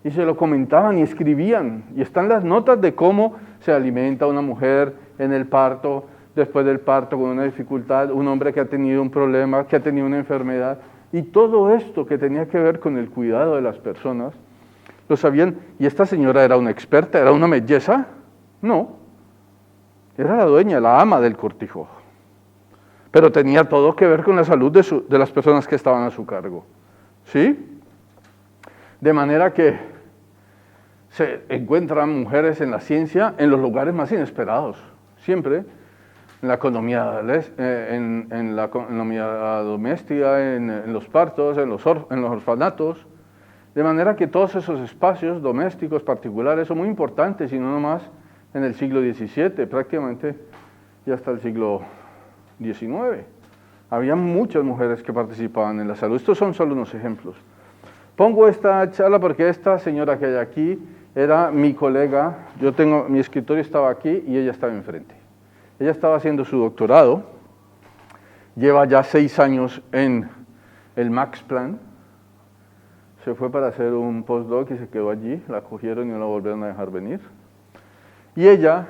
y se lo comentaban y escribían, y están las notas de cómo se alimenta una mujer en el parto, después del parto con una dificultad, un hombre que ha tenido un problema, que ha tenido una enfermedad, y todo esto que tenía que ver con el cuidado de las personas, lo sabían. ¿Y esta señora era una experta, era una belleza? No, era la dueña, la ama del cortijo, pero tenía todo que ver con la salud de las personas que estaban a su cargo, ¿sí? De manera que se encuentran mujeres en la ciencia en los lugares más inesperados, siempre. En la economía, en la economía doméstica, en los partos, en los orfanatos, de manera que todos esos espacios domésticos particulares son muy importantes, y no nomás en el siglo XVII, prácticamente ya hasta el siglo XIX. Había muchas mujeres que participaban en la salud. Estos son solo unos ejemplos. Pongo esta charla porque esta señora que hay aquí era mi colega. Mi escritorio estaba aquí y ella estaba enfrente. Ella estaba haciendo su doctorado, lleva ya 6 años en el Max Planck, se fue para hacer un postdoc y se quedó allí, la cogieron y no la volvieron a dejar venir. Y ella,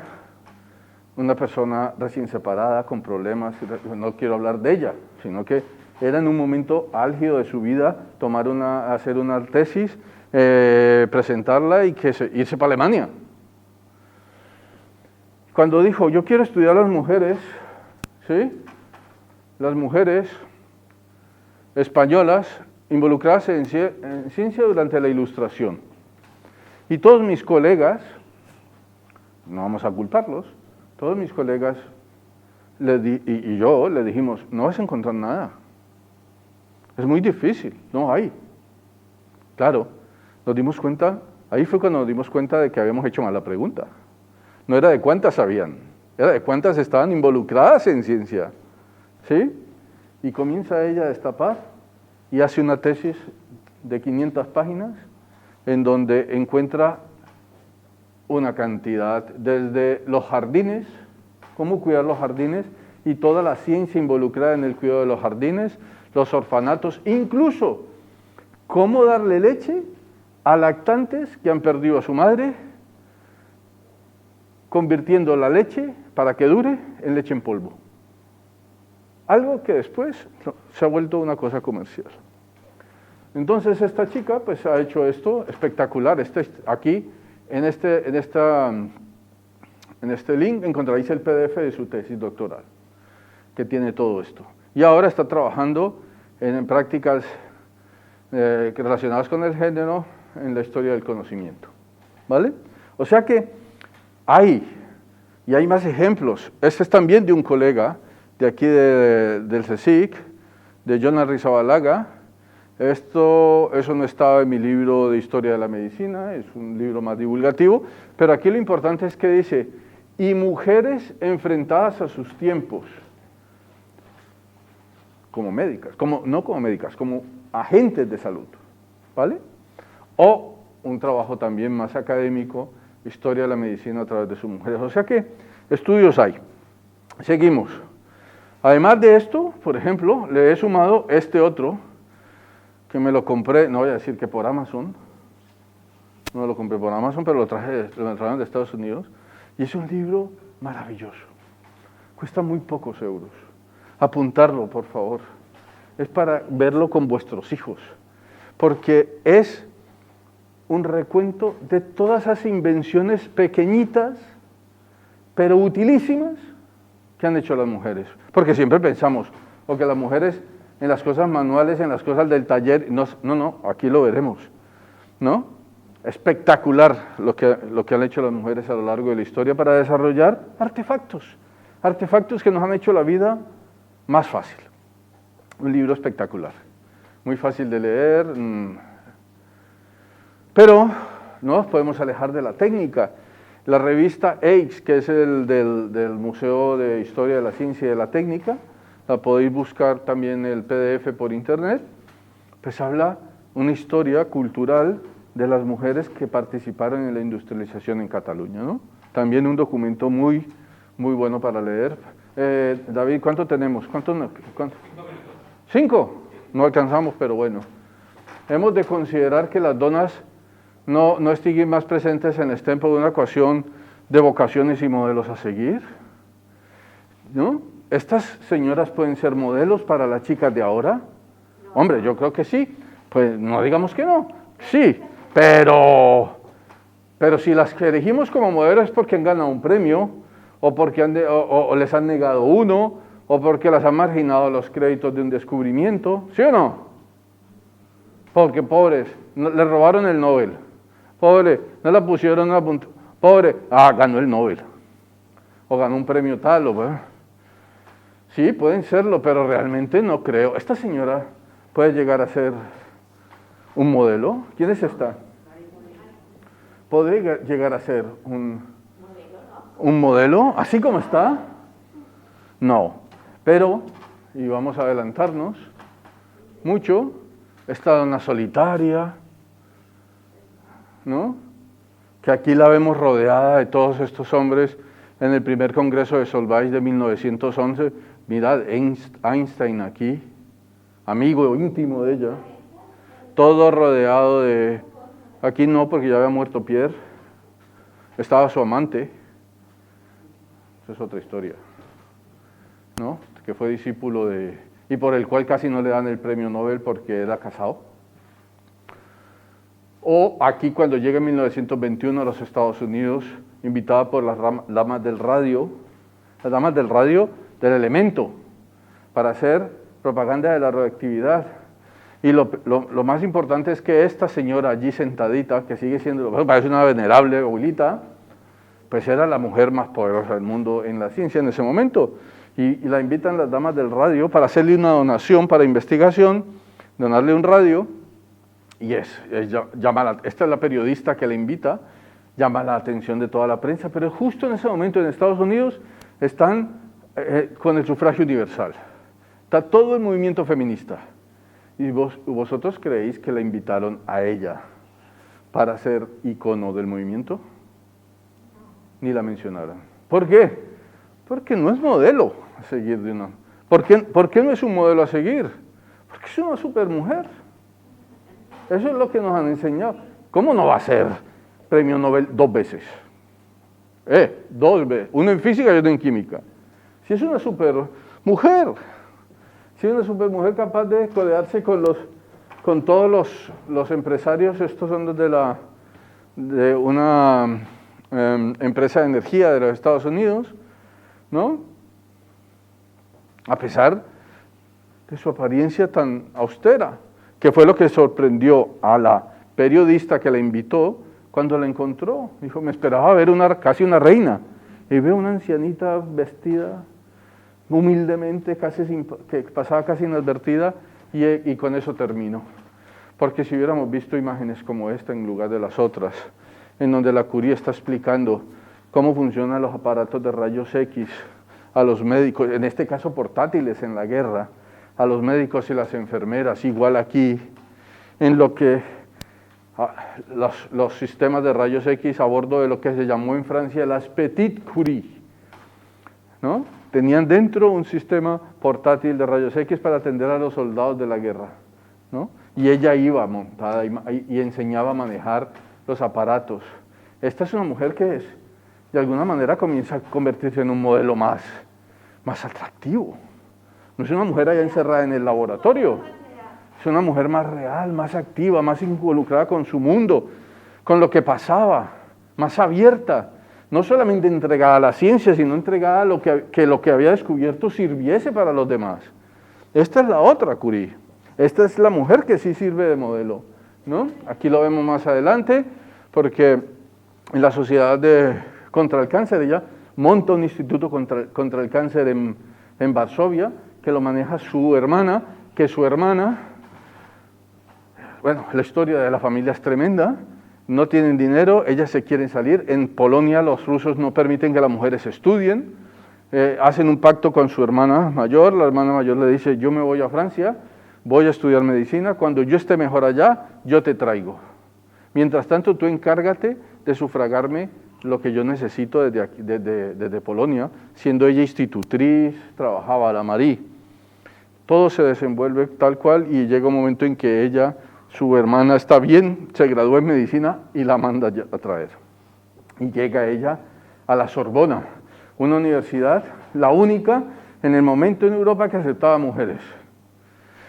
una persona recién separada, con problemas, no quiero hablar de ella, sino que era en un momento álgido de su vida hacer una tesis, presentarla y irse para Alemania. Cuando dijo, yo quiero estudiar a las mujeres, ¿sí?, las mujeres españolas involucradas en ciencia durante la Ilustración. Y todos mis colegas, no vamos a culparlos, todos mis colegas y yo le dijimos, no vas a encontrar nada. Es muy difícil, no hay. Claro, nos dimos cuenta, ahí fue cuando nos dimos cuenta de que habíamos hecho mal la pregunta. No era de cuántas sabían, era de cuántas estaban involucradas en ciencia, ¿sí? Y comienza ella a destapar y hace una tesis de 500 páginas en donde encuentra una cantidad, desde los jardines, cómo cuidar los jardines y toda la ciencia involucrada en el cuidado de los jardines, los orfanatos, incluso cómo darle leche a lactantes que han perdido a su madre, convirtiendo la leche, para que dure, en leche en polvo. Algo que después se ha vuelto una cosa comercial. Entonces esta chica pues ha hecho esto espectacular. Aquí, en este link, encontraréis el PDF de su tesis doctoral, que tiene todo esto. Y ahora está trabajando en prácticas relacionadas con el género en la historia del conocimiento, ¿vale? O sea que hay, y hay más ejemplos. Este es también de un colega de aquí del CSIC, de John Arrizabalaga. Eso no estaba en mi libro de Historia de la Medicina, es un libro más divulgativo, pero aquí lo importante es que dice, y mujeres enfrentadas a sus tiempos, como médicas, no como médicas, como agentes de salud, ¿vale? O un trabajo también más académico, Historia de la Medicina a través de sus mujeres. O sea que estudios hay. Seguimos. Además de esto, por ejemplo, le he sumado este otro, que me lo compré, no voy a decir que por Amazon, no lo compré por Amazon, pero lo trajeron de Estados Unidos, y es un libro maravilloso. Cuesta muy pocos euros. Apuntarlo, por favor. Es para verlo con vuestros hijos, porque es un recuento de todas esas invenciones pequeñitas, pero utilísimas, que han hecho las mujeres. Porque siempre pensamos, o que las mujeres en las cosas manuales, en las cosas del taller, no, aquí lo veremos, ¿no? Espectacular lo que han hecho las mujeres a lo largo de la historia para desarrollar artefactos que nos han hecho la vida más fácil. Un libro espectacular, muy fácil de leer, pero no nos podemos alejar de la técnica. La revista AIDS, que es del Museo de Historia de la Ciencia y de la Técnica, la podéis buscar también el PDF por internet, pues habla una historia cultural de las mujeres que participaron en la industrialización en Cataluña, ¿no? También un documento muy bueno para leer. David, ¿cuánto tenemos? ¿Cuánto? 5. No alcanzamos, pero bueno. Hemos de considerar que las donas no estén más presentes en este tiempo de una ecuación de vocaciones y modelos a seguir, ¿no? ¿Estas señoras pueden ser modelos para las chicas de ahora? Hombre, yo creo que sí. Pues no digamos que no. Sí, pero si las que elegimos como modelos es porque han ganado un premio, o porque o les han negado uno, o porque las han marginado los créditos de un descubrimiento, ¿sí o no? Porque pobres, le robaron el Nobel. Pobre, no la pusieron a punto. Pobre, ganó el Nobel. O ganó un premio tal, sí, pueden serlo, pero realmente no creo. ¿Esta señora puede llegar a ser un modelo? ¿Quién es esta? ¿Podría llegar a ser un modelo? ¿Así como está? No, pero, y vamos a adelantarnos mucho, esta dona solitaria, ¿no? Que aquí la vemos rodeada de todos estos hombres en el primer congreso de Solvay de 1911. Mirad, Einstein aquí, amigo íntimo de ella, todo rodeado de... Aquí no, porque ya había muerto Pierre, estaba su amante, esa es otra historia, ¿no? Que fue discípulo de... y por el cual casi no le dan el premio Nobel porque era casado. O aquí cuando llega en 1921 a los Estados Unidos, invitada por las damas del radio del elemento, para hacer propaganda de la radioactividad. Y lo más importante es que esta señora allí sentadita, que sigue siendo, parece una venerable abuelita, pues era la mujer más poderosa del mundo en la ciencia en ese momento. Y la invitan las damas del radio para hacerle una donación para investigación, donarle un radio, y esta es la periodista que la invita, llama la atención de toda la prensa, pero justo en ese momento en Estados Unidos están con el sufragio universal. Está todo el movimiento feminista. ¿Y vosotros creéis que la invitaron a ella para ser icono del movimiento? Ni la mencionaron. ¿Por qué? Porque no es modelo a seguir de una. ¿Por qué no es un modelo a seguir? Porque es una supermujer. Eso es lo que nos han enseñado. ¿Cómo no va a ser premio Nobel 2 veces? 2 veces. Uno en física y otro en química. Si es una supermujer, si es una supermujer capaz de codearse con todos los empresarios, estos son los de una empresa de energía de los Estados Unidos, ¿no? A pesar de su apariencia tan austera. que fue lo que sorprendió a la periodista que la invitó cuando la encontró. Dijo, me esperaba ver casi una reina, y veo una ancianita vestida humildemente, que pasaba casi inadvertida, y con eso termino. Porque si hubiéramos visto imágenes como esta en lugar de las otras, en donde la Curie está explicando cómo funcionan los aparatos de rayos X a los médicos, en este caso portátiles en la guerra, a los médicos y las enfermeras, igual aquí, en lo que los sistemas de rayos X a bordo de lo que se llamó en Francia las Petites Curies, ¿no? Tenían dentro un sistema portátil de rayos X para atender a los soldados de la guerra, ¿no? Y ella iba montada y enseñaba a manejar los aparatos. Esta es una mujer que de alguna manera comienza a convertirse en un modelo más atractivo. No es una mujer allá encerrada en el laboratorio, es una mujer más real, más activa, más involucrada con su mundo, con lo que pasaba, más abierta, no solamente entregada a la ciencia, sino entregada a que lo que había descubierto sirviese para los demás. Esta es la otra Curie, esta es la mujer que sí sirve de modelo, ¿no? Aquí lo vemos más adelante, porque en la Sociedad contra el Cáncer ella monta un instituto contra el cáncer en Varsovia, que lo maneja su hermana, bueno, la historia de la familia es tremenda, no tienen dinero, ellas se quieren salir, en Polonia los rusos no permiten que las mujeres estudien, hacen un pacto con su hermana mayor, la hermana mayor le dice, yo me voy a Francia, voy a estudiar medicina, cuando yo esté mejor allá, yo te traigo. Mientras tanto, tú encárgate de sufragarme lo que yo necesito desde Polonia, siendo ella institutriz, trabajaba a la Marie. Todo se desenvuelve tal cual y llega un momento en que ella, su hermana está bien, se graduó en medicina y la manda a traer. Y llega ella a la Sorbona, una universidad, la única en el momento en Europa que aceptaba mujeres.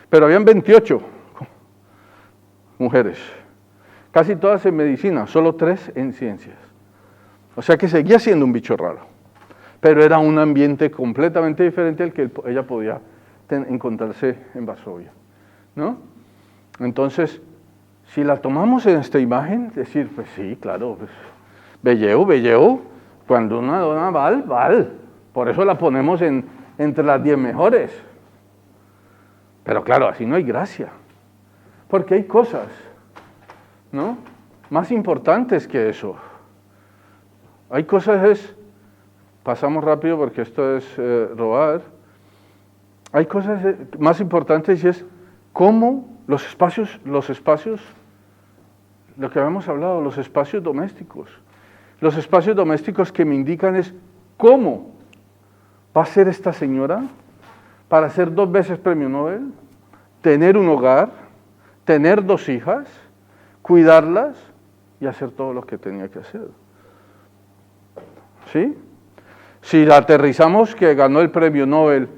Pero habían 28 mujeres, casi todas en medicina, solo 3 en ciencias. O sea que seguía siendo un bicho raro, pero era un ambiente completamente diferente al que ella podía encontrarse en Varsovia, ¿no? Entonces, si la tomamos en esta imagen, decir, pues sí, claro, pues, belleu, cuando una dona val, por eso la ponemos entre las 10 mejores. Pero claro, así no hay gracia, porque hay cosas, ¿no?, más importantes que eso. Hay cosas, pasamos rápido porque esto es robar, hay cosas más importantes y es cómo los espacios, lo que habíamos hablado, los espacios domésticos que me indican es cómo va a ser esta señora para ser 2 veces premio Nobel, tener un hogar, tener 2 hijas, cuidarlas y hacer todo lo que tenía que hacer. ¿Sí? Si la aterrizamos que ganó el premio Nobel,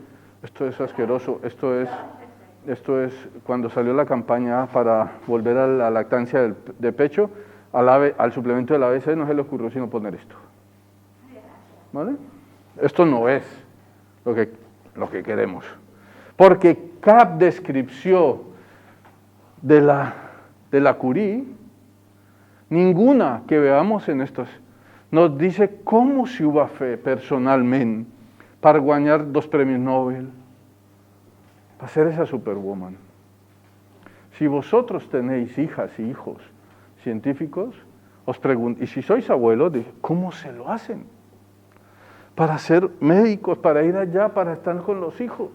esto es asqueroso, esto es cuando salió la campaña para volver a la lactancia de pecho, al suplemento del ABC no se le ocurrió sino poner esto. ¿Vale? Esto no es lo que queremos. Porque cada descripción de la Curie, ninguna que veamos en estos, nos dice cómo se hubo fe personalmente para ganar 2 premios Nobel, para ser esa superwoman. Si vosotros tenéis hijas y hijos científicos, os pregunto, y si sois abuelos, ¿cómo se lo hacen? Para ser médicos, para ir allá, para estar con los hijos,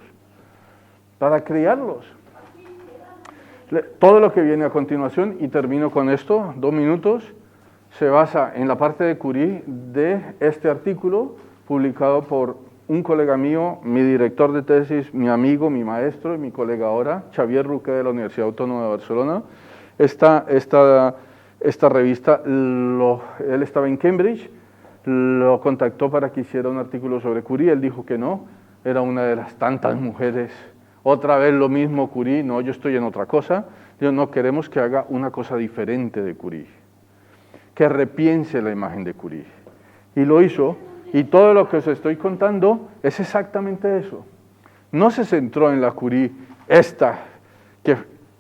para criarlos. Todo lo que viene a continuación, y termino con esto, 2 minutos, se basa en la parte de Curie de este artículo publicado por un colega mío, mi director de tesis, mi amigo, mi maestro y mi colega ahora, Xavier Ruque de la Universidad Autónoma de Barcelona. Esta revista, él estaba en Cambridge, lo contactó para que hiciera un artículo sobre Curie, él dijo que no, era una de las tantas mujeres. Otra vez lo mismo Curie, no, yo estoy en otra cosa, no queremos que haga una cosa diferente de Curie, que repiense la imagen de Curie. Y lo hizo, y todo lo que os estoy contando es exactamente eso. No se centró en la Curie, esta, que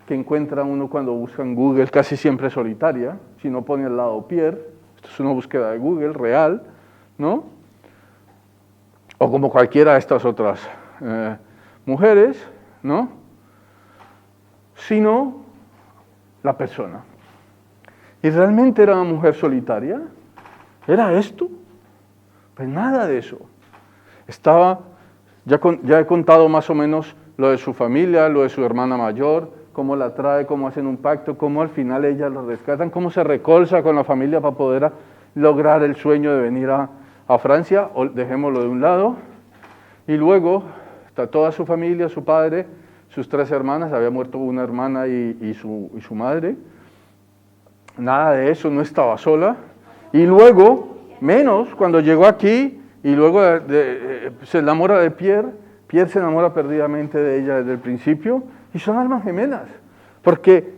que encuentra uno cuando busca en Google, casi siempre solitaria, si no pone al lado Pierre, esto es una búsqueda de Google real, ¿no? O como cualquiera de estas otras mujeres, ¿no? Sino la persona. ¿Y realmente era una mujer solitaria? ¿Era esto? Pues nada de eso. Estaba, ya he contado más o menos lo de su familia, lo de su hermana mayor, cómo la trae, cómo hacen un pacto, cómo al final ella la rescatan, cómo se recolza con la familia para poder lograr el sueño de venir a Francia, o dejémoslo de un lado. Y luego está toda su familia, su padre, sus 3 hermanas, había muerto una hermana y su madre. Nada de eso, no estaba sola. Y luego, menos, cuando llegó aquí y luego se enamora de Pierre, Pierre se enamora perdidamente de ella desde el principio y son almas gemelas. Porque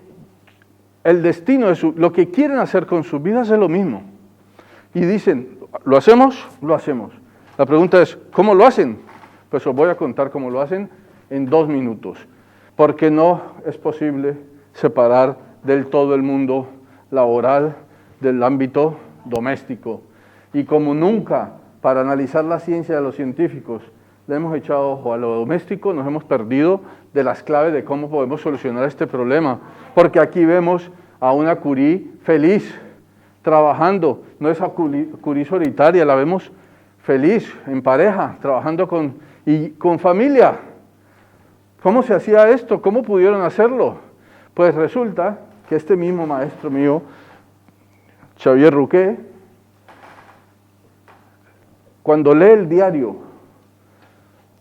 el destino de lo que quieren hacer con sus vidas es lo mismo. Y dicen, ¿lo hacemos? Lo hacemos. La pregunta es, ¿cómo lo hacen? Pues os voy a contar cómo lo hacen en 2 minutos. Porque no es posible separar del todo el mundo laboral del ámbito doméstico. Y como nunca, para analizar la ciencia de los científicos, le hemos echado ojo a lo doméstico, nos hemos perdido de las claves de cómo podemos solucionar este problema. Porque aquí vemos a una Curie feliz, trabajando, no es a Curie solitaria, la vemos feliz, en pareja, trabajando con familia. ¿Cómo se hacía esto? ¿Cómo pudieron hacerlo? Pues resulta que este mismo maestro mío, Xavier Rouquet, cuando lee el diario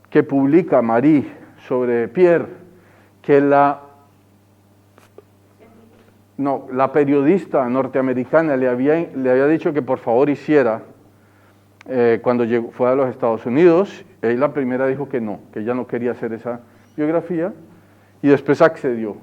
que publica Marie sobre Pierre, que la periodista norteamericana le había dicho que por favor hiciera cuando fue a los Estados Unidos, ella la primera dijo que no, que ella no quería hacer esa biografía, y después accedió.